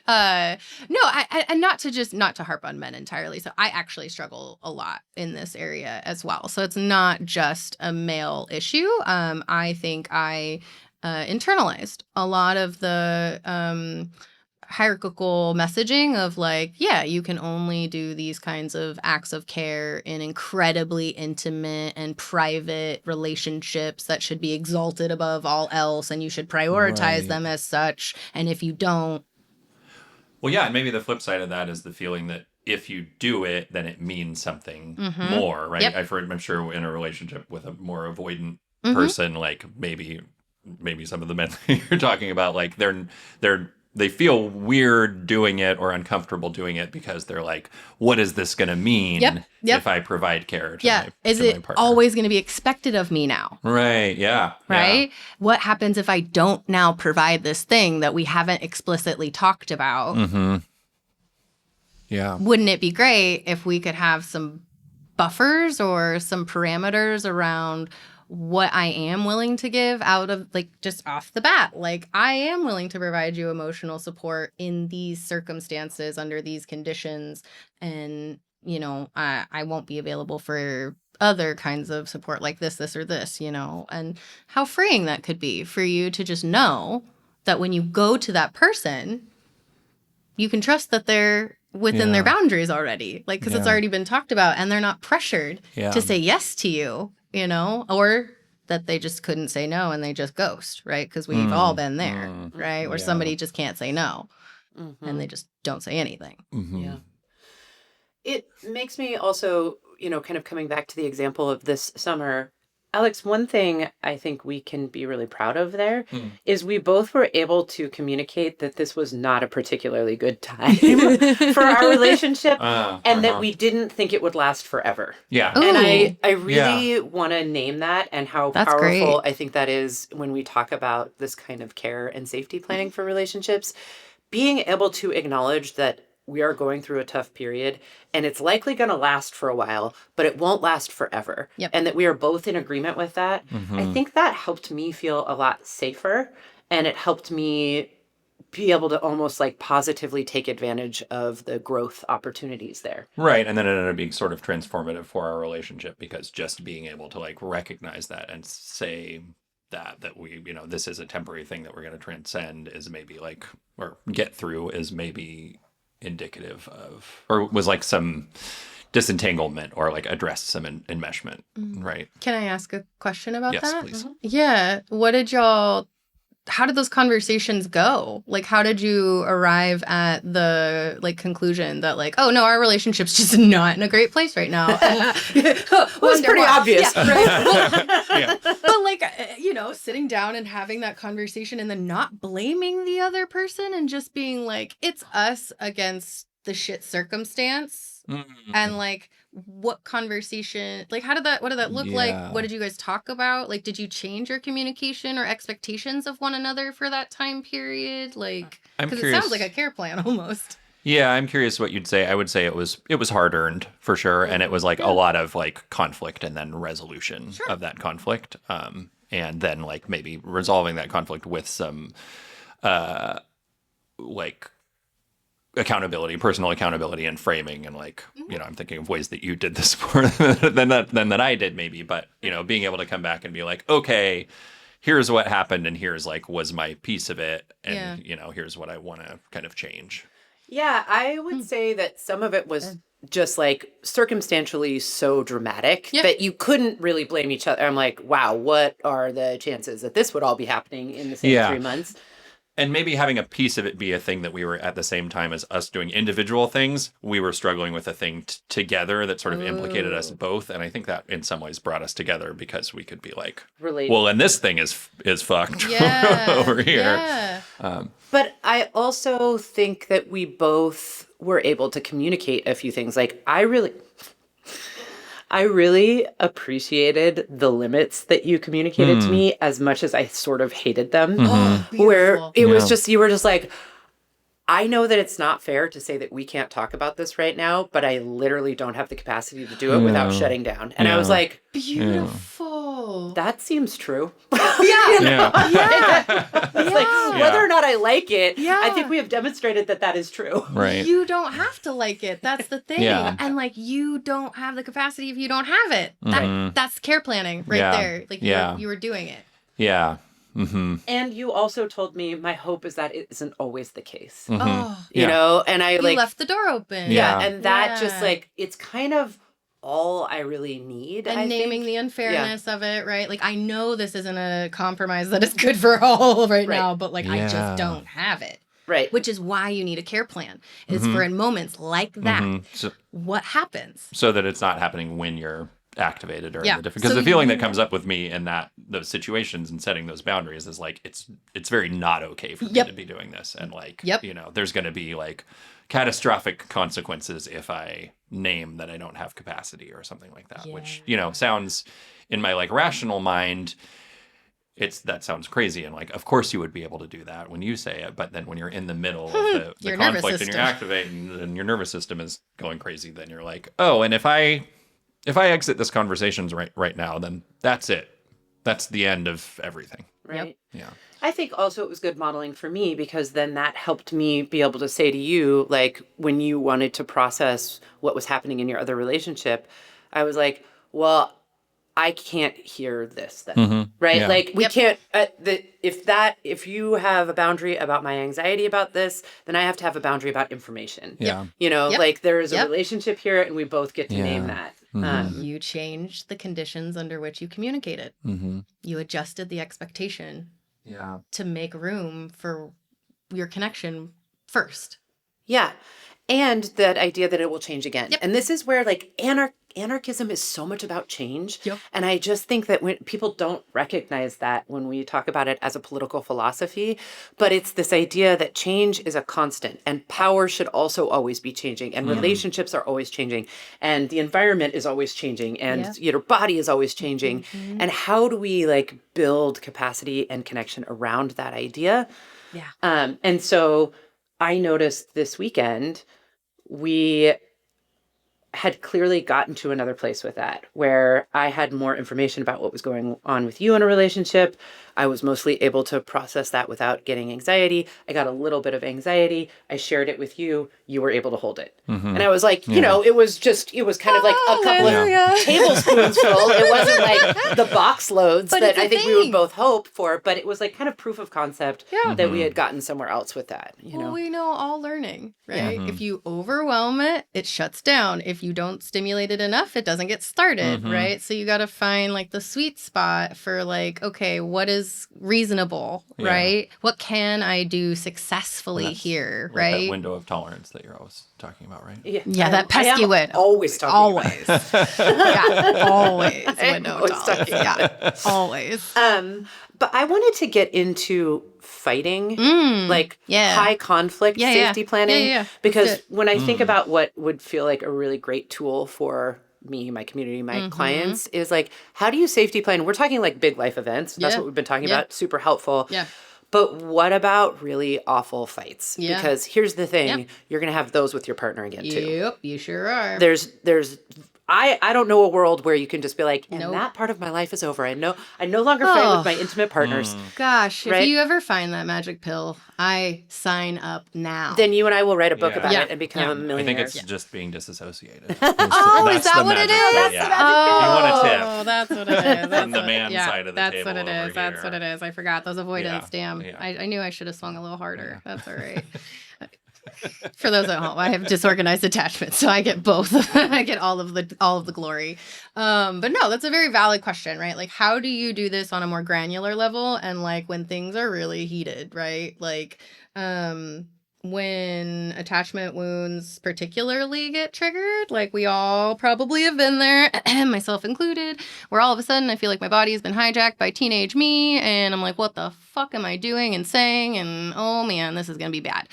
No, and not to harp on men entirely. So I actually struggle a lot in this area as well. So it's not just a male issue. I think I internalized a lot of the hierarchical messaging of like, yeah, you can only do these kinds of acts of care in incredibly intimate and private relationships that should be exalted above all else, and you should prioritize them as such. And if you don't, well, yeah, and maybe the flip side of that is the feeling that if you do it, then it means something more, right? Yep. I'm sure in a relationship with a more avoidant person, like maybe some of the men that you're talking about, like they feel weird doing it or uncomfortable doing it because they're like, what is this going to mean if I provide care to my is my it partner? always going to be expected of me now? Right, yeah. Right? Yeah. What happens if I don't now provide this thing that we haven't explicitly talked about? Yeah. Wouldn't it be great if we could have some buffers or some parameters around what I am willing to give out of, like, just off the bat? Like, I am willing to provide you emotional support in these circumstances under these conditions, and I won't be available for other kinds of support like this or this, and how freeing that could be for you to just know that when you go to that person, you can trust that they're within their boundaries already, like, because it's already been talked about, and they're not pressured to say yes to you, or that they just couldn't say no and they just ghost, right? Because we've all been there, right? Where somebody just can't say no and they just don't say anything. Yeah. It makes me also, kind of coming back to the example of this summer, Alex, one thing I think we can be really proud of there is we both were able to communicate that this was not a particularly good time for our relationship and that we didn't think it would last forever. Yeah. And I really want to name that, and how That's powerful great. I think that is when we talk about this kind of care and safety planning for relationships. Being able to acknowledge that we are going through a tough period and it's likely going to last for a while, but it won't last forever. Yep. And that we are both in agreement with that. I think that helped me feel a lot safer, and it helped me be able to almost like positively take advantage of the growth opportunities there. Right. And then it ended up being sort of transformative for our relationship, because just being able to like recognize that and say that we, this is a temporary thing that we're going to transcend is maybe like, or get through, is maybe indicative of, or was like some disentanglement or like addressed some enmeshment, right? Can I ask a question about Yes, that? please. Yeah. What did y'all how did those conversations go? Like, how did you arrive at the like conclusion that like, oh no, our relationship's just not in a great place right now? It was pretty obvious. Yeah, right? Yeah. But like, sitting down and having that conversation and then not blaming the other person and just being like, it's us against the shit circumstance. And like, what conversation, like, what did that look like? What did you guys talk about? Like, did you change your communication or expectations of one another for that time period? Like, I'm because it curious. sounds like a care plan almost. Yeah, I'm curious what you'd say. I would say it was hard earned for sure, and it was like a lot of like conflict and then resolution of that conflict, and then like maybe resolving that conflict with some like accountability, personal accountability, and framing, and like I'm thinking of ways that you did this more than that I did maybe, but being able to come back and be like, okay, here's what happened, and here's like was my piece of it, and here's what I want to kind of change. Yeah, I would say that some of it was just like circumstantially so dramatic that you couldn't really blame each other. I'm like, wow, what are the chances that this would all be happening in the same 3 months? And maybe having a piece of it be a thing that we were at the same time as us doing individual things, we were struggling with a thing together that sort of implicated us both. And I think that in some ways brought us together because we could be like, well, and this thing is fucked over here. Yeah. But I also think that we both were able to communicate a few things. Like I really appreciated the limits that you communicated to me as much as I sort of hated them. Oh, where it was just, you were just like, I know that it's not fair to say that we can't talk about this right now, but I literally don't have the capacity to do it without shutting down. And I was like, beautiful. That seems true. Yeah. It's like, whether or not I like it, I think we have demonstrated that that is true. Right. You don't have to like it. That's the thing. Yeah. And like, you don't have the capacity if you don't have it. That's care planning right there. Like you were doing it. Yeah. And you also told me my hope is that it isn't always the case. Oh, You know, and I you like left the door open. Yeah, and that just like, it's kind of all I really need. And I naming think. the unfairness of it, right? Like, I know this isn't a compromise that is good for all right now, but like, I just don't have it. Right. Which is why you need a care plan, is for in moments like that, what happens? So that it's not happening when you're activated or in the different, because So the feeling that comes up with me in those situations and setting those boundaries is like it's very not okay for me to be doing this, and like there's going to be like catastrophic consequences if I name that I don't have capacity or something like that, which sounds in my like rational mind, that sounds crazy, and like of course you would be able to do that when you say it, but then when you're in the middle of the conflict and you're activating and your nervous system is going crazy, then you're like, oh, and if I exit this conversation right now, then that's it. That's the end of everything. Right. Yeah. I think also it was good modeling for me, because then that helped me be able to say to you, like when you wanted to process what was happening in your other relationship, I was like, well, I can't hear this then, right? Yeah. Like we can't, if you have a boundary about my anxiety about this, then I have to have a boundary about information. Yeah. Like there is a relationship here and we both get to name that. You changed the conditions under which you communicated. You adjusted the expectation to make room for your connection first. Yeah. And that idea that it will change again. And this is where like anarchism is so much about change. And I just think that when people don't recognize that when we talk about it as a political philosophy, but it's this idea that change is a constant and power should also always be changing and relationships are always changing and the environment is always changing and your body is always changing. And how do we like build capacity and connection around that idea? And so I noticed this weekend we had clearly gotten to another place with that, where I had more information about what was going on with you in a relationship. I was mostly able to process that without getting anxiety. I got a little bit of anxiety. I shared it with you. You were able to hold it. And I was like, it was kind of like a couple of tablespoons full. It wasn't like the box loads that I think we would both hope for, but it was like kind of proof of concept that we had gotten somewhere else with that. Well, we know all learning, right? If you overwhelm it, it shuts down. If if you don't stimulate it enough, it doesn't get started, right? So you got to find like the sweet spot for like, okay, what is reasonable, right? What can I do successfully here, like right? that window of tolerance that you're always talking about, right? Yeah, that pesky window. Always talking Always. Yeah, always. I am Window always tolerance. talking Yeah, always. But I wanted to get into fighting, like high conflict safety planning, because when I think about what would feel like a really great tool for me, my community, my clients, is like, how do you safety plan? We're talking like big life events. That's what we've been talking about. Super helpful. Yeah. But what about really awful fights? Yeah. Because here's the thing, you're going to have those with your partner again too. Yep, you sure are. I don't know a world where you can just be like, and that part of my life is over. I no longer fight with my intimate partners. Gosh, right? if you ever find that magic pill, I sign up now. Then you and I will write a book about it and become a I millionaire. think it's just being disassociated. Oh, is that what it is? That's the magic pill. If you want a tip. Oh, that's what it is. From the man side of the that's table what it over is. That's here. what it is. I forgot those avoidance. Yeah. Damn. Yeah. I knew I should have swung a little harder. That's all right. For those at home, I have disorganized attachment, so I get both. I get all of the glory. But no, that's a very valid question, right? Like, how do you do this on a more granular level, and like when things are really heated, right? Like, when attachment wounds particularly get triggered, like we all probably have been there, myself included, where all of a sudden I feel like my body has been hijacked by teenage me, and I'm like, what the fuck am I doing and saying? And oh man, this is gonna be bad.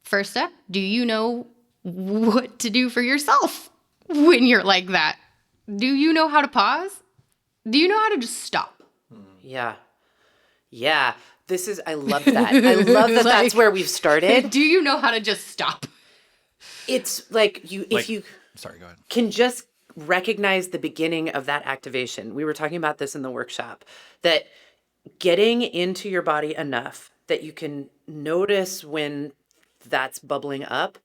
First step, do you know what to do for yourself when you're like that? Do you know how to pause? Do you know how to just stop? Yeah. I love that. I love that that's where we've started. Do you know how to just stop? It's like if you Sorry, go ahead. can just recognize the beginning of that activation. We were talking about this in the workshop, that getting into your body enough that you can notice when that's bubbling up.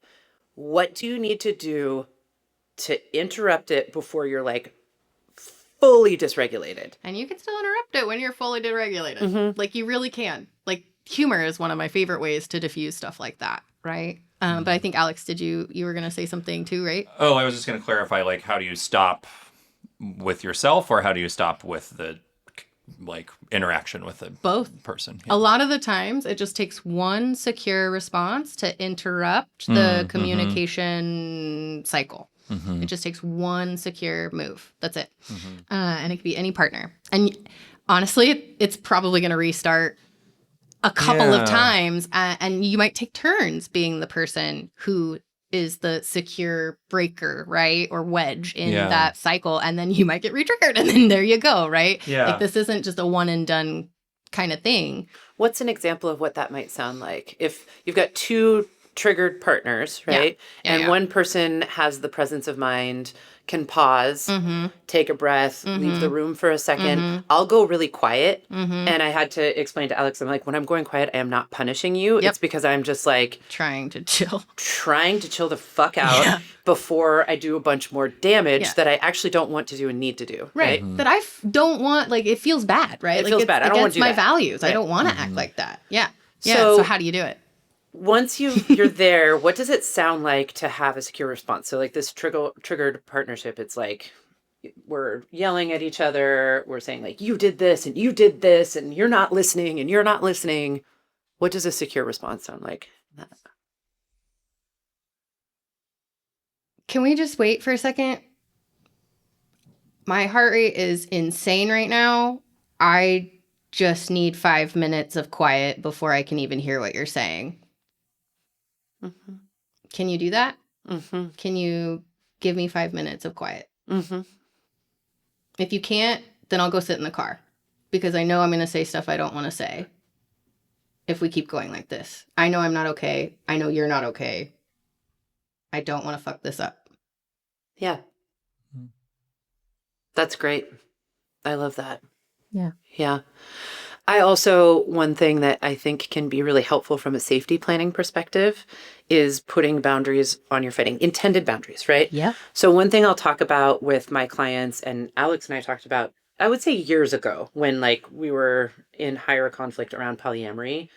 What do you need to do to interrupt it before you're like fully dysregulated? And you can still interrupt it when you're fully deregulated. Like, you really can. Like, humor is one of my favorite ways to diffuse stuff like that, right? But I think, Alex, you were going to say something too, right? Oh, I was just going to clarify, like, how do you stop with yourself, or how do you stop with the, like, interaction with the Both. person? A lot of the times, it just takes one secure response to interrupt the communication cycle. It just takes one secure move. That's it. And it could be any partner. And honestly, it's probably going to restart a couple of times. And you might take turns being the person who is the secure breaker, right? Or wedge in that cycle. And then you might get re-triggered. And then there you go, right? Yeah. Like, this isn't just a one and done kind of thing. What's an example of what that might sound like? If you've got two triggered partners, right? And one person has the presence of mind, can pause, take a breath, leave the room for a second. I'll go really quiet. And I had to explain to Alex, I'm like, when I'm going quiet, I am not punishing you. It's because I'm just like Trying to chill the fuck out before I do a bunch more damage that I actually don't want to do and need to do. Right. That I don't want, like, it feels bad, right? It like, feels it's bad. I don't want to do my that. values. Right. I don't want to act like that. Yeah. So- So how do you do it? Once you're there, what does it sound like to have a secure response? So like this triggered partnership, it's like we're yelling at each other. We're saying like, you did this and you did this and you're not listening and you're not listening. What does a secure response sound like? Can we just wait for a second? My heart rate is insane right now. I just need 5 minutes of quiet before I can even hear what you're saying. Can you do that? Can you give me 5 minutes of quiet? If you can't, then I'll go sit in the car, because I know I'm going to say stuff I don't want to say if we keep going like this. I know I'm not okay. I know you're not okay. I don't want to fuck this up. Yeah. That's great. I love that. Yeah. Yeah. I also, one thing that I think can be really helpful from a safety planning perspective is putting boundaries on your fighting, intended boundaries, right? Yeah. So one thing I'll talk about with my clients, and Alex and I talked about, I would say years ago, when like we were in higher conflict around polyamory,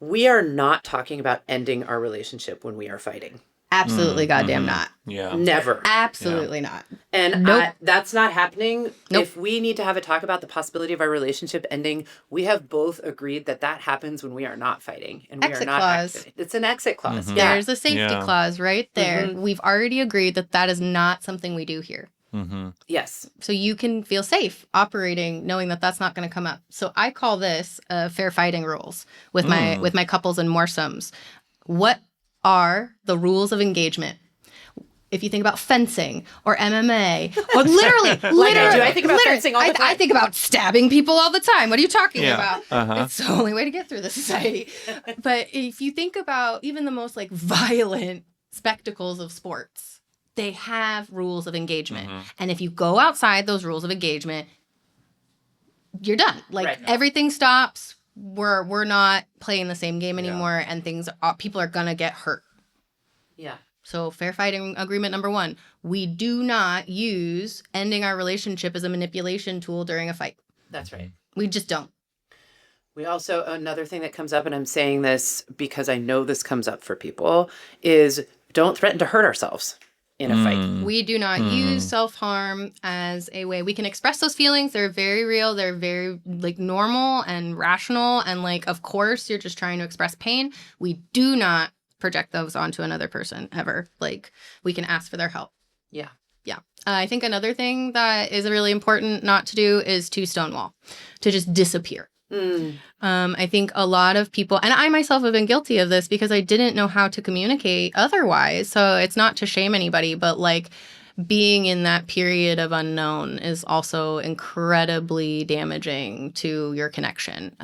we are not talking about ending our relationship when we are fighting. Absolutely goddamn not. Yeah. Never. Absolutely not. And Nope. that's not happening. Nope. If we need to have a talk about the possibility of our relationship ending, we have both agreed that happens when we are not fighting and we Exit are not clause. activating. It's an exit clause. Mhm. Yeah. There's a safety Yeah. clause right there. We've already agreed that that is not something we do here. Mm-hmm. Yes. So you can feel safe operating knowing that that's not going to come up. So I call this fair fighting rules with my couples and moresomes. What are the rules of engagement? If you think about fencing or MMA or literally, I think about fencing all the time. I think about stabbing people all the time. What are you talking Yeah. about? It's the only way to get through the society. But if you think about even the most like violent spectacles of sports, they have rules of engagement. And if you go outside those rules of engagement, you're done. Like everything stops. We're not playing the same game anymore, and people are gonna get hurt. Yeah. So fair fighting agreement number 1, we do not use ending our relationship as a manipulation tool during a fight. That's right. We just don't. We also, another thing that comes up, and I'm saying this because I know this comes up for people, is don't threaten to hurt ourselves in a fight. We do not use self-harm as a way. We can express those feelings. They're very real. They're very like normal and rational. And like, of course, you're just trying to express pain. We do not project those onto another person ever. Like, we can ask for their help. Yeah. Yeah. I think another thing that is really important not to do is to stonewall, to just disappear. I think a lot of people, and I myself have been guilty of this because I didn't know how to communicate otherwise. So it's not to shame anybody, but like being in that period of unknown is also incredibly damaging to your connection.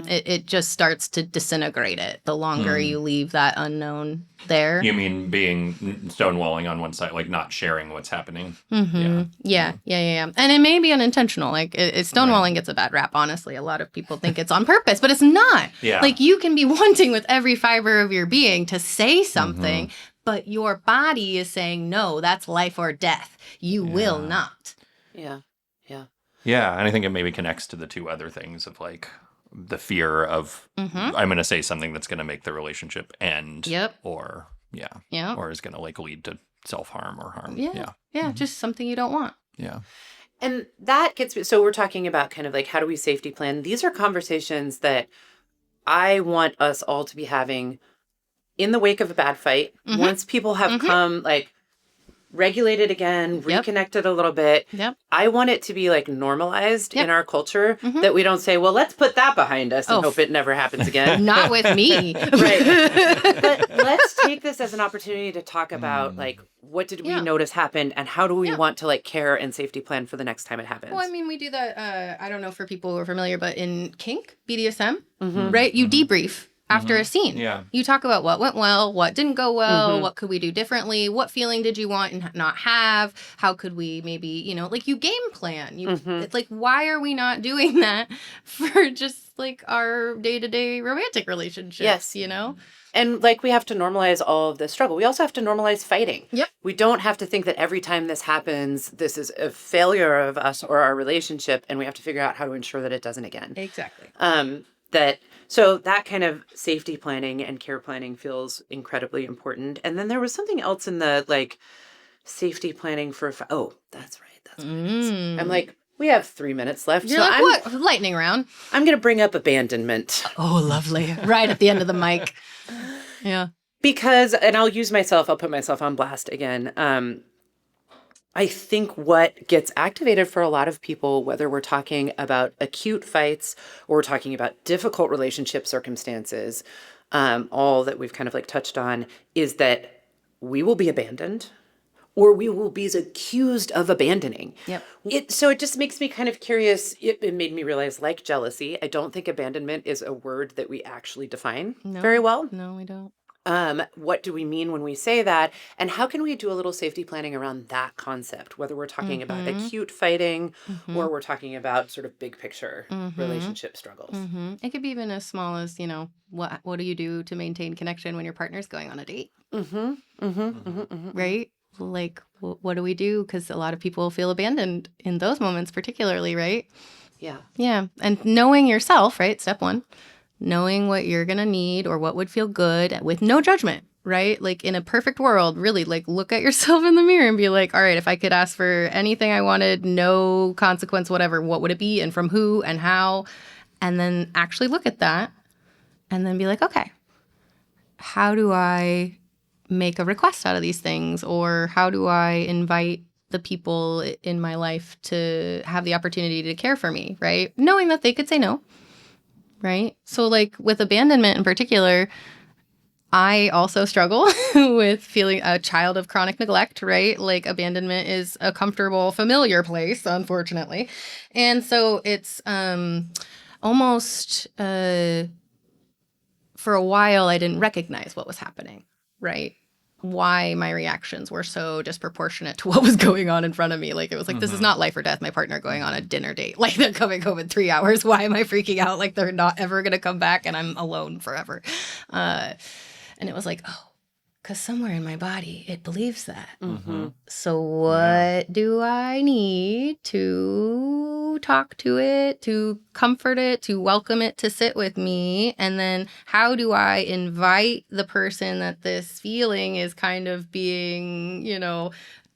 It just starts to disintegrate it the longer you leave that unknown there. You mean being stonewalling on one side, like not sharing what's happening? Yeah. And it may be unintentional. Like stonewalling gets a bad rap, honestly. A lot of people think it's on purpose, but it's not. Yeah. Like you can be wanting with every fiber of your being to say something, but your body is saying, no, that's life or death. You will not. Yeah. Yeah. Yeah, and I think it maybe connects to the two other things of like the fear of I'm going to say something that's going to make the relationship end. Yep. Or or is going to like lead to self-harm or harm. Yeah, just something you don't want. Yeah. And that gets me. So we're talking about kind of like, how do we safety plan? These are conversations that I want us all to be having in the wake of a bad fight. Once people have come like regulated again, reconnected a little bit. I want it to be like normalized in our culture that we don't say, well, let's put that behind us and hope it never happens again. Not with me. Right. But let's take this as an opportunity to talk about like, what did we notice happened and how do we want to like care and safety plan for the next time it happens? Well, I mean, we do that, I don't know for people who are familiar, but in kink, BDSM, right? You debrief after a scene. Yeah. You talk about what went well, what didn't go well, what could we do differently, what feeling did you want and not have, how could we maybe, like you game plan. It's like, why are we not doing that for just like our day-to-day romantic relationships, Yes. And like we have to normalize all of this struggle. We also have to normalize fighting. Yep. We don't have to think that every time this happens, this is a failure of us or our relationship, and we have to figure out how to ensure that it doesn't again. Exactly. So that kind of safety planning and care planning feels incredibly important. And then there was something else in the like safety planning for, oh, that's right. I'm like, we have 3 minutes left. You're so like, what? Lightning round. I'm going to bring up abandonment. Oh, lovely. Right at the end of the mic. Yeah. Because, and I'll put myself on blast again. I think what gets activated for a lot of people, whether we're talking about acute fights or we're talking about difficult relationship circumstances, all that we've kind of like touched on, is that we will be abandoned or we will be accused of abandoning. Yep. So it just makes me kind of curious. It made me realize, like jealousy, I don't think abandonment is a word that we actually define very well. No, we don't. What do we mean when we say that? And how can we do a little safety planning around that concept, whether we're talking about acute fighting or we're talking about sort of big picture relationship struggles? It could be even as small as, what do you do to maintain connection when your partner's going on a date? Right? Like, what do we do? Because a lot of people feel abandoned in those moments, particularly, right? Yeah. Yeah. And knowing yourself, right? Step one. Knowing what you're going to need or what would feel good with no judgment, right? Like in a perfect world, really like look at yourself in the mirror and be like, all right, if I could ask for anything I wanted, no consequence, whatever, what would it be and from who and how? And then actually look at that and then be like, okay, how do I make a request out of these things? Or how do I invite the people in my life to have the opportunity to care for me, right? Knowing that they could say no, right? So like with abandonment in particular, I also struggle with feeling a child of chronic neglect, right? Like abandonment is a comfortable, familiar place, unfortunately. And so it's almost for a while, I didn't recognize what was happening, right? Why my reactions were so disproportionate to what was going on in front of me. Like, it was like, this is not life or death. My partner going on a dinner date. Like, they're coming home in 3 hours. Why am I freaking out? Like, they're not ever going to come back and I'm alone forever. And it was like, oh, because somewhere in my body, it believes that. So what do I need to talk to it, to comfort it, to welcome it to sit with me? And then how do I invite the person that this feeling is kind of being,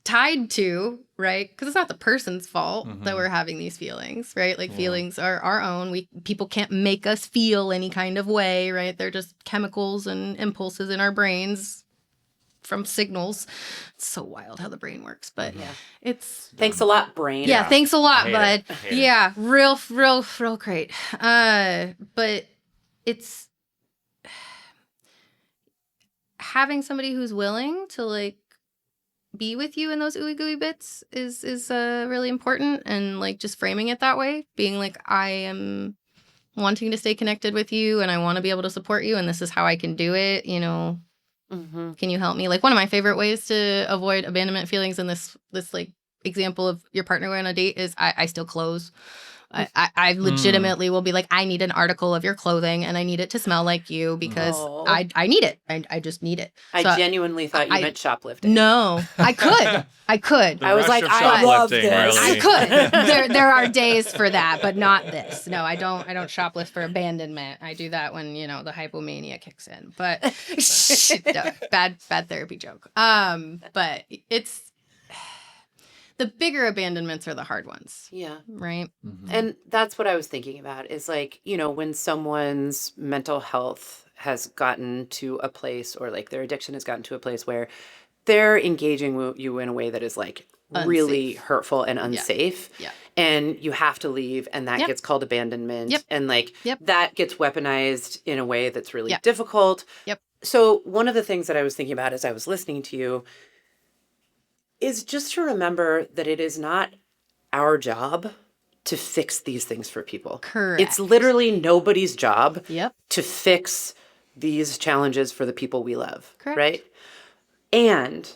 tied to, right? Because it's not the person's fault that we're having these feelings, right? Like feelings are our own. People can't make us feel any kind of way, right? They're just chemicals and impulses in our brains from signals. It's so wild how the brain works, but it's... Thanks a lot, brain. Yeah, thanks a lot, bud. It. Real great. But it's having somebody who's willing to like be with you in those ooey gooey bits is really important, and like just framing it that way, being like, I am wanting to stay connected with you and I want to be able to support you and this is how I can do it, Can you help me? Like one of my favorite ways to avoid abandonment feelings in this like example of your partner going on a date is I still clothes. I legitimately will be like, I need an article of your clothing and I need it to smell like you because I need it. I just need it. I genuinely thought you meant shoplifting. No, I could. I was like, I love this. Really. I could. There are days for that, but not this. No, I don't shoplift for abandonment. I do that when, the hypomania kicks in. But no, bad therapy joke. But it's the bigger abandonments are the hard ones. Yeah. Right? And that's what I was thinking about is like, when someone's mental health has gotten to a place or like their addiction has gotten to a place where they're engaging with you in a way that is like really hurtful and unsafe. Yeah. And you have to leave and that gets called abandonment. Yep. And like that gets weaponized in a way that's really difficult. Yep. So one of the things that I was thinking about as I was listening to you is just to remember that it is not our job to fix these things for people. Correct. It's literally nobody's job to fix these challenges for the people we love. Correct. Right? And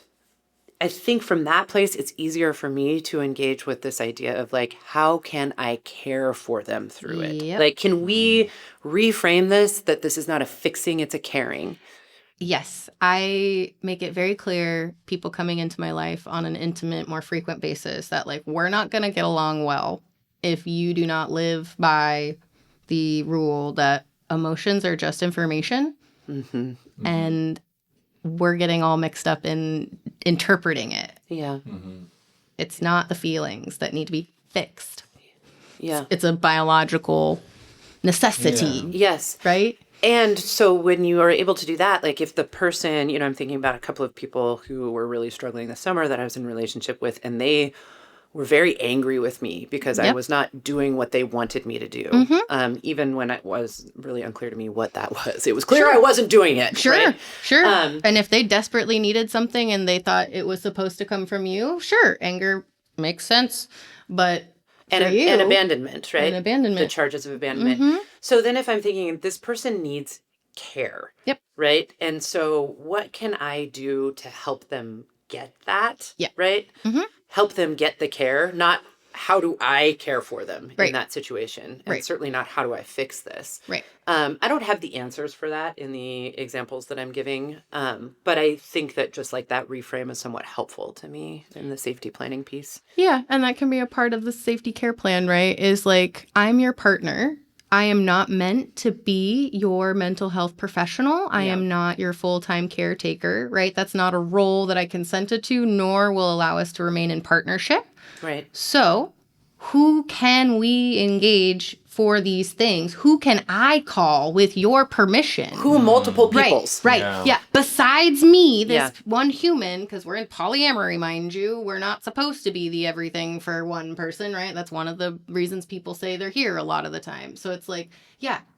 I think from that place, it's easier for me to engage with this idea of like, how can I care for them through it? Like, can we reframe this, that this is not a fixing, it's a caring? Yes, I make it very clear, people coming into my life on an intimate, more frequent basis, that like, we're not going to get along well if you do not live by the rule that emotions are just information. And we're getting all mixed up in interpreting it. Yeah. It's not the feelings that need to be fixed. Yeah. It's a biological necessity. Yes. Right? And so when you are able to do that, like if the person, I'm thinking about a couple of people who were really struggling this summer that I was in a relationship with, and they were very angry with me because I was not doing what they wanted me to do. Even when it was really unclear to me what that was. It was clear I wasn't doing it. Right? Sure. And if they desperately needed something and they thought it was supposed to come from you, sure, anger makes sense. But and abandonment, right? And abandonment. The charges of abandonment. So then if I'm thinking this person needs care, right? And so what can I do to help them get that, right? Help them get the care, not how do I care for them in that situation? And certainly not how do I fix this? Right. I don't have the answers for that in the examples that I'm giving, but I think that just like that reframe is somewhat helpful to me in the safety planning piece. Yeah, and that can be a part of the safety care plan, right? Is like, I'm your partner. I am not meant to be your mental health professional. I am not your full-time caretaker, right? That's not a role that I consented to, nor will allow us to remain in partnership. Right. So who can we engage for these things? Who can I call with your permission? Who multiple peoples? Right. Yeah. Besides me, this Yeah. one human, because we're in polyamory, mind you, we're not supposed to be the everything for one person, right? That's one of the reasons people say they're here a lot of the time. So it's like,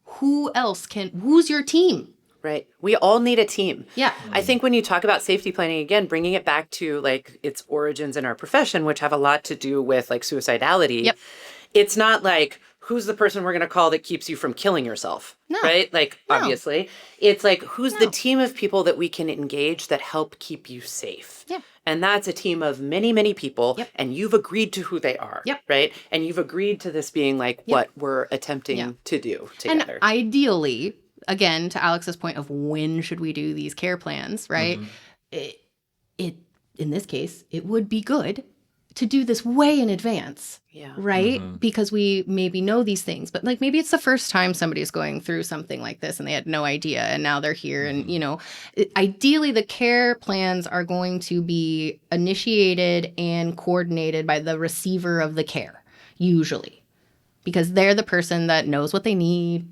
who's your team? Right. We all need a team. Yeah. I think when you talk about safety planning, again, bringing it back to like its origins in our profession, which have a lot to do with like suicidality. Yep. It's not like, who's the person we're going to call that keeps you from killing yourself? No. Right? Like, No. obviously. It's like, who's the team of people that we can engage that help keep you safe? Yeah. And that's a team of many, many people. Yep. And you've agreed to who they are. Yep. Right? And you've agreed to this being like what we're attempting to do together. And ideally, again, to Alex's point of when should we do these care plans, right? It in this case, it would be good to do this way in advance. Yeah. Right? Because we maybe know these things, but like maybe it's the first time somebody's going through something like this and they had no idea and now they're here. And, ideally the care plans are going to be initiated and coordinated by the receiver of the care, usually. Because they're the person that knows what they need,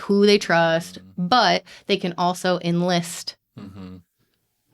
who they trust, but they can also enlist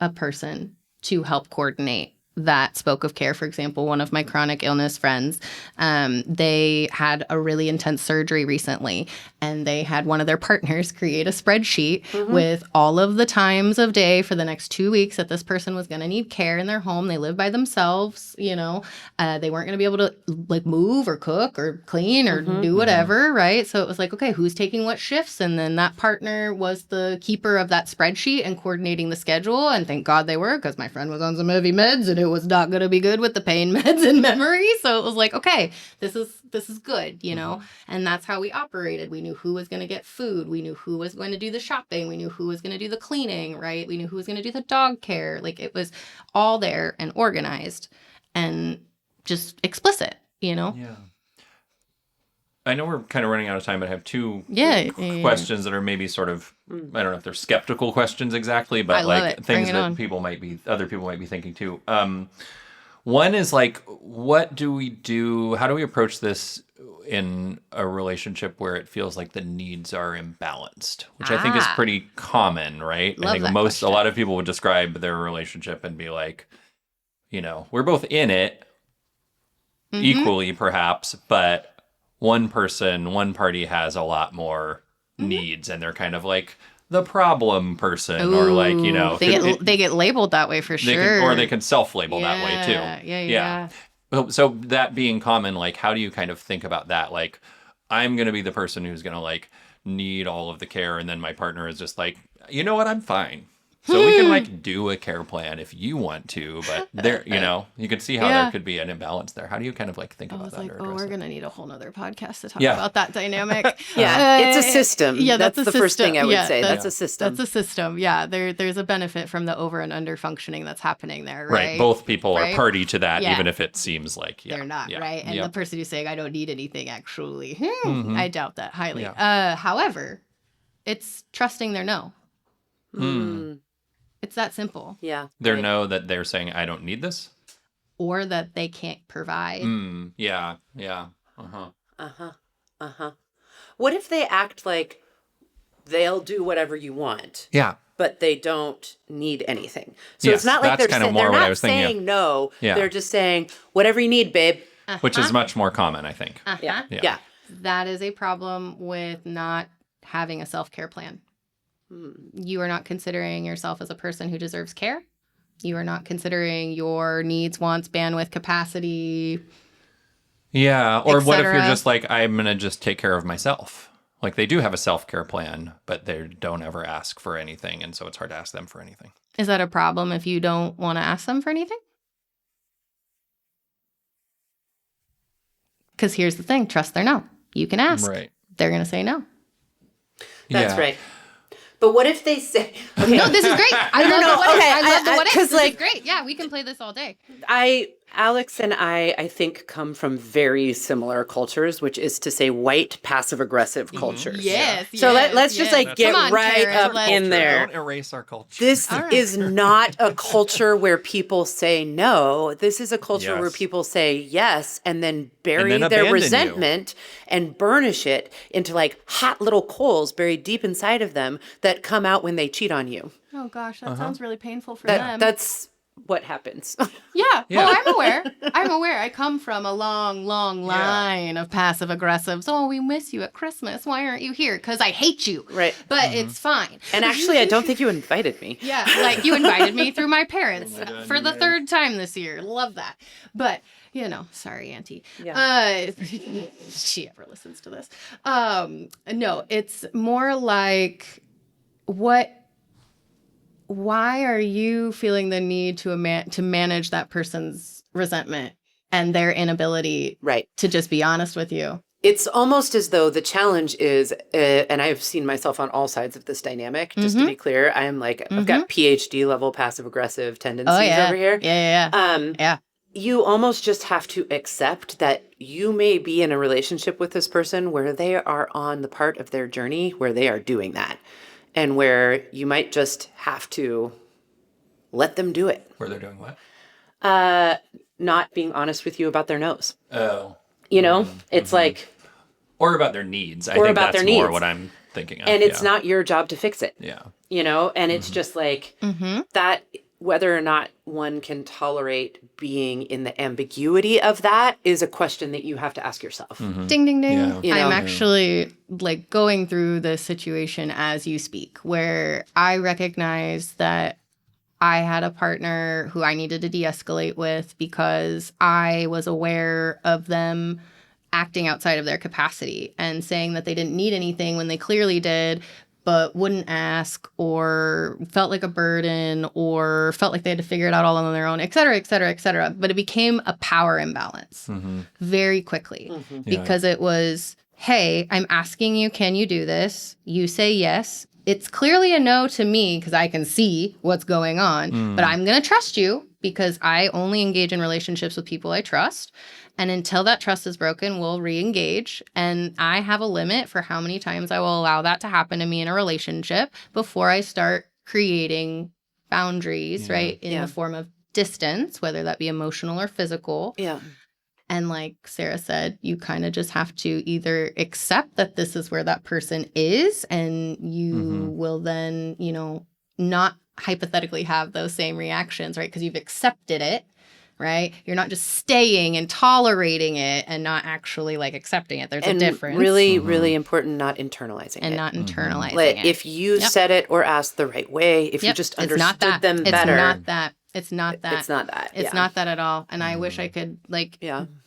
a person to help coordinate that spoke of care. For example, one of my chronic illness friends, they had a really intense surgery recently, and they had one of their partners create a spreadsheet with all of the times of day for the next 2 weeks that this person was going to need care in their home. They live by themselves, they weren't going to be able to like move or cook or clean or do whatever, right? So it was like, okay, who's taking what shifts? And then that partner was the keeper of that spreadsheet and coordinating the schedule. And thank God they were, because my friend was on some heavy meds and it was not going to be good with the pain meds and memory. So it was like, okay, this is good, and that's how we operated. We knew who was going to get food. We knew who was going to do the shopping. We knew who was going to do the cleaning, right? We knew who was going to do the dog care. Like it was all there and organized and just explicit, Yeah. I know we're kind of running out of time, but I have two questions that are maybe sort of, I don't know if they're skeptical questions exactly, but like things that other people might be thinking too. One is like, what do we do? How do we approach this in a relationship where it feels like the needs are imbalanced, which I think is pretty common, right? Love I think that a lot of people would describe their relationship and be like, we're both in it equally perhaps, but one party has a lot more needs, and they're kind of like the problem person. Ooh, or like, they get labeled that way for sure. They can self-label that way too. Yeah. So that being common, like, how do you kind of think about that? Like, I'm going to be the person who's going to like need all of the care, and then my partner is just like, you know what, I'm fine. So we can like do a care plan if you want to, but there, you could see how there could be an imbalance there. How do you kind of like think about that? Like, we're going to need a whole nother podcast to talk about that dynamic. It's a system. Yeah, that's the first thing I would say. That's a system. That's a system. Yeah, there's a benefit from the over and under functioning that's happening there, right? Both people are party to that, even if it seems like they're not, right? And the person who's saying, I don't need anything, actually, I doubt that highly. However, it's trusting their no. It's that simple. Yeah. Know that they're saying, I don't need this? Or that they can't provide. Yeah. What if they act like they'll do whatever you want? Yeah. But they don't need anything. So it's not like they're not saying no. Yeah. They're just saying, whatever you need, babe. Which is much more common, I think. Yeah. That is a problem with not having a self-care plan. You are not considering yourself as a person who deserves care. You are not considering your needs, wants, bandwidth, capacity. Yeah. Or what if you're just like, I'm going to just take care of myself? Like they do have a self-care plan, but they don't ever ask for anything. And so it's hard to ask them for anything. Is that a problem if you don't want to ask them for anything? Because here's the thing. Trust their no. You can ask. Right. They're going to say no. That's right. But what if they say, okay. No, this is great. I love the what if. I love the what if. This is great. Yeah, we can play this all day. Alex and I think, come from very similar cultures, which is to say white passive-aggressive cultures. Yes. So yes, let's just yes. get Come on, right Karryn, up let's- in there. Don't erase our culture. This All right. is not a culture where people say no. This is a culture where Yes. people say yes and then bury And then their abandon you. resentment and burnish it into like hot little coals buried deep inside of them that come out when they cheat on you. Oh gosh, that sounds really painful for them. That's what happens. Yeah. Yeah. Well, I'm aware. I come from a long line of passive aggressives. Oh, we miss you at Christmas. Why aren't you here? Because I hate you. Right. But it's fine. And actually, I don't think you invited me. Yeah, like you invited me through my parents for the third time this year. Love that. But, sorry, Auntie. Yeah. She ever listens to this. No, it's more like why are you feeling the need to manage that person's resentment and their inability Right. to just be honest with you? It's almost as though the challenge is, and I've seen myself on all sides of this dynamic, just to be clear, I am like, I've got PhD level passive aggressive tendencies over here. Yeah. You almost just have to accept that you may be in a relationship with this person where they are on the part of their journey where they are doing that. And where you might just have to let them do it. Where they're doing what? Not being honest with you about their nose. Oh. It's like... Or about their needs. I Or think about that's their more needs. what I'm thinking of. And it's not your job to fix it. Yeah. And it's just like that, whether or not one can tolerate being in the ambiguity of that is a question that you have to ask yourself. Ding, ding, ding. Yeah. I'm actually like going through the situation as you speak, where I recognize that I had a partner who I needed to de-escalate with because I was aware of them acting outside of their capacity and saying that they didn't need anything when they clearly did, but wouldn't ask or felt like a burden or felt like they had to figure it out all on their own, et cetera, et cetera, et cetera. But it became a power imbalance very quickly because it was, hey, I'm asking you, can you do this? You say yes. It's clearly a no to me because I can see what's going on, but I'm going to trust you because I only engage in relationships with people I trust. And until that trust is broken, we'll re-engage. And I have a limit for how many times I will allow that to happen to me in a relationship before I start creating boundaries, right? In the form of distance, whether that be emotional or physical. Yeah. And like Sarah said, you kind of just have to either accept that this is where that person is and you will then, not hypothetically have those same reactions, right? Because you've accepted it. Right? You're not just staying and tolerating it and not actually like accepting it. There's a difference. Really, really important, not internalizing it. And not internalizing Like, it. if you said it or asked the right way, if you just understood them better. It's not that. It's not that. It's not that at all. And I wish I could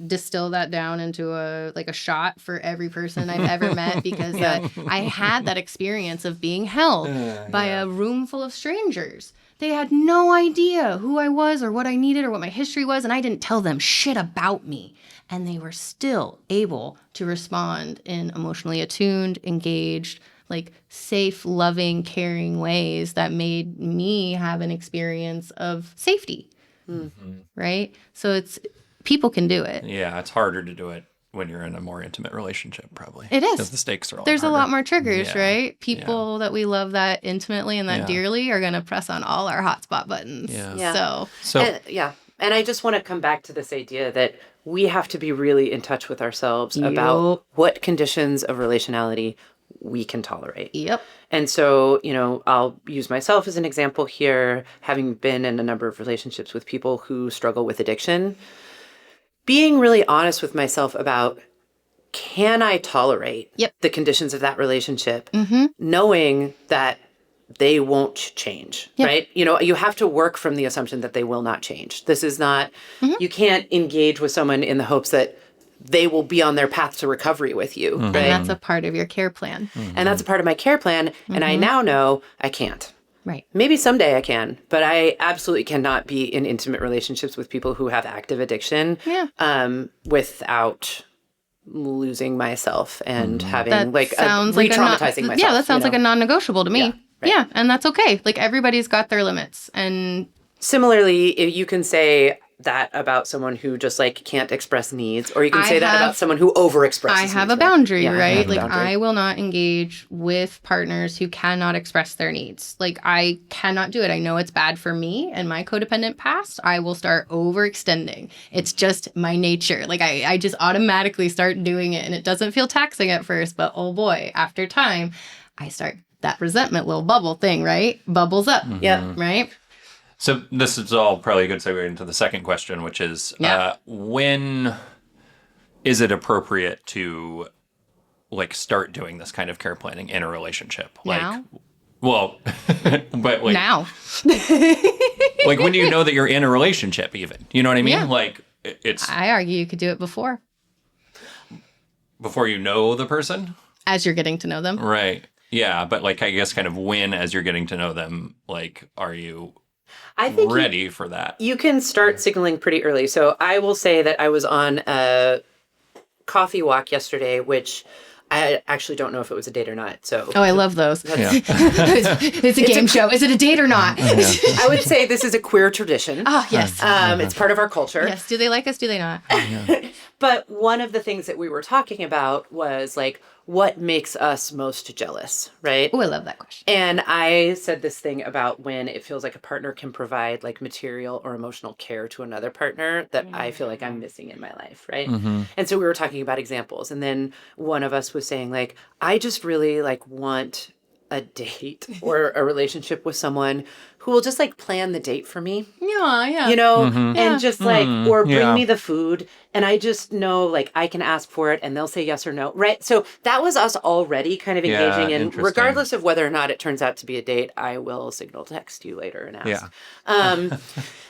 distill that down into a shot for every person I've ever met because I had that experience of being held by a room full of strangers. They had no idea who I was or what I needed or what my history was, and I didn't tell them shit about me. And they were still able to respond in emotionally attuned, engaged, like safe, loving, caring ways that made me have an experience of safety. Right? So people can do it. Yeah, it's harder to do it when you're in a more intimate relationship, probably. It is. Because the stakes are There's harder. a lot more triggers, Yeah. right? People that we love that intimately and that dearly are going to press on all our hotspot buttons. Yeah. So And I just want to come back to this idea that we have to be really in touch with ourselves about what conditions of relationality we can tolerate. Yep. And so, I'll use myself as an example here, having been in a number of relationships with people who struggle with addiction. Being really honest with myself about, can I tolerate the conditions of that relationship, knowing that they won't change, right? You have to work from the assumption that they will not change. This is not, you can't engage with someone in the hopes that they will be on their path to recovery with you, right? And that's a part of your care plan. And that's a part of my care plan. And I now know I can't. Right. Maybe someday I can, but I absolutely cannot be in intimate relationships with people who have active addiction without losing myself and having re-traumatizing myself. Yeah, that sounds like a non-negotiable to me. Yeah, right. Yeah, and that's okay. Like everybody's got their limits. And similarly, if you can say, that about someone who just like can't express needs, or you can I say that have- about someone who overexpresses I have needs, a boundary, Yeah, I right? have a Like boundary. I will not engage with partners who cannot express their needs. Like I cannot do it. I know it's bad for me and my codependent past. I will start overextending. It's just my nature. Like I just automatically start doing it, and it doesn't feel taxing at first, but oh boy, after time, I start that resentment little bubble thing, right? Bubbles up. Yeah. Right? So this is all probably a good segue into the second question, which is when is it appropriate to like start doing this kind of care planning in a relationship? Now? Like, well, but like Now. like when you know that you're in a relationship, even, you know what I mean? Yeah. Like it's I argue you could do it before, before you know the person, as you're getting to know them. right? Yeah, but like I guess kind of when, as you're getting to know them, like are you I think ready for that? you can start signaling pretty early. So I will say that I was on a coffee walk yesterday, which I actually don't know if it was a date or not. So Oh, I love those. Yeah. It's a game show. Is it a date or not? I would say this is a queer tradition. Oh, yes. It's part of our culture. Yes. Do they like us? Do they not? But one of the things that we were talking about was like, what makes us most jealous, right? Oh, I love that question. And I said this thing about when it feels like a partner can provide like material or emotional care to another partner that I feel like I'm missing in my life, right? And so we were talking about examples. And then one of us was saying like, I just really like want a date or a relationship with someone who will just like plan the date for me, Yeah. you know, Yeah. and just like, or bring Yeah. me the food. And I just know like I can ask for it and they'll say yes or no. Right. So that was us already kind of Yeah, engaging in, interesting. regardless of whether or not it turns out to be a date, I will signal text you later and ask. Yeah.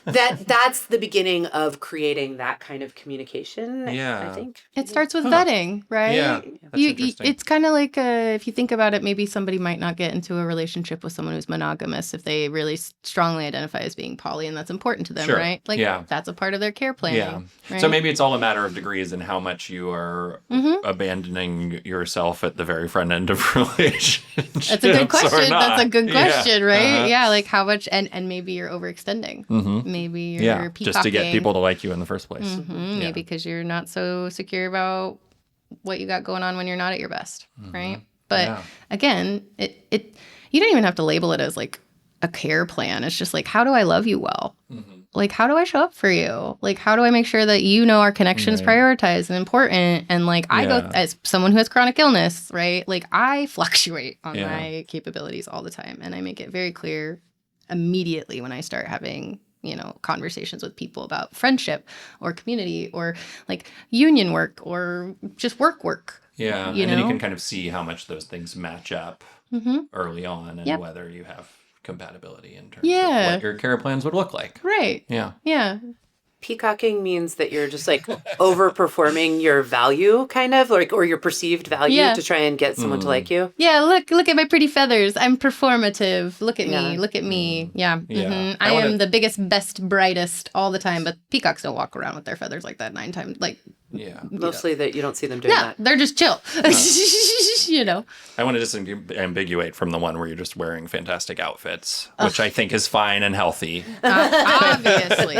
That's the beginning of creating that kind of communication. Yeah. I think. It starts with vetting, right? Yeah, that's interesting. It's kind of like if you think about it, maybe somebody might not get into a relationship with someone who's monogamous if they really strongly identify as being poly, and that's important to them, Sure. right? Like Yeah. that's a part of their care planning. Yeah. Right? So maybe it's all a matter of degrees and how much you are abandoning yourself at the very front end of relationships. That's a good question. That's a good Yeah. question, right? Uh-huh. Yeah, like how much, and maybe you're overextending. Maybe you're Yeah. peacocking. Just to get people to like you in the first place. Maybe because you're not so secure about what you got going on when you're not at your best, right? But Yeah. again, it you don't even have to label it as like a care plan. It's just like, how do I love you well? Like, how do I show up for you? Like, how do I make sure that you know our connection's prioritized and important? And like, I go Yeah. as someone who has chronic illness, right? Like, I fluctuate on Yeah. my capabilities all the time, and I make it very clear immediately when I start having conversations with people about friendship or community or like union work or just work. Yeah. You And then you know? can kind of see how much those things match up early on and Yep. whether you have compatibility in terms Yeah. of what your care plans would look like. Right. Yeah. Yeah. Peacocking means that you're just like overperforming your value, kind of like, or your perceived value Yeah. to try and get someone to like you. Yeah, look at my pretty feathers. I'm performative. Look at Yeah. me. Look at me. Yeah. Yeah. I I wanna- am the biggest, best, brightest all the time, but peacocks don't walk around with their feathers like that 9 times. Like, Yeah. Mostly that you don't see them doing yeah, that. they're just chill. I want to disambiguate from the one where you're just wearing fantastic outfits, which I think is fine and healthy. Obviously.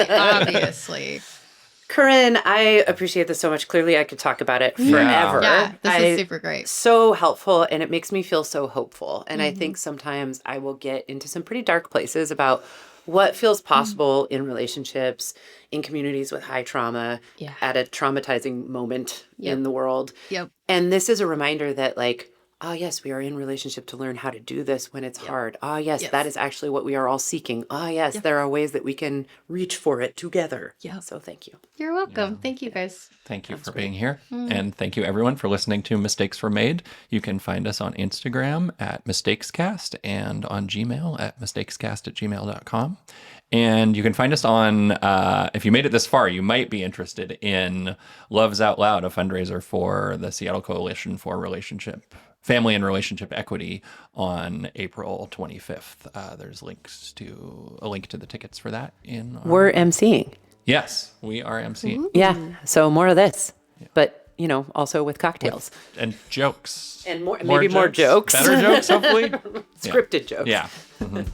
Karryn, I appreciate this so much. Clearly, I could talk about it forever. Yeah, this I- is super great. So helpful, and it makes me feel so hopeful. And I think sometimes I will get into some pretty dark places about what feels possible in relationships, in communities with high trauma, Yeah. at a traumatizing moment Yep. in the world. Yep. And this is a reminder that, like, oh, yes, we are in relationship to learn how to do this when it's hard. Oh, yes, Yes. that is actually what we are all seeking. Oh, yes, there are ways that we can reach for it together. Yeah. So thank you. You're welcome. Thank you, guys. Thank you for being here. And thank you, everyone, for listening to Mistakes Were Made. You can find us on Instagram at mistakescast and on Gmail at mistakescast@gmail.com. And you can find us on, if you made it this far, you might be interested in Loves Out Loud, a fundraiser for the Seattle Coalition for Family and Relationship Equity on April 25th. There's a link to the tickets for that in our... We're emceeing. Yes, we are MC. Yeah. So more of this, but also with cocktails And jokes. and maybe more jokes, Better jokes, hopefully. scripted jokes. Yeah. Mhm.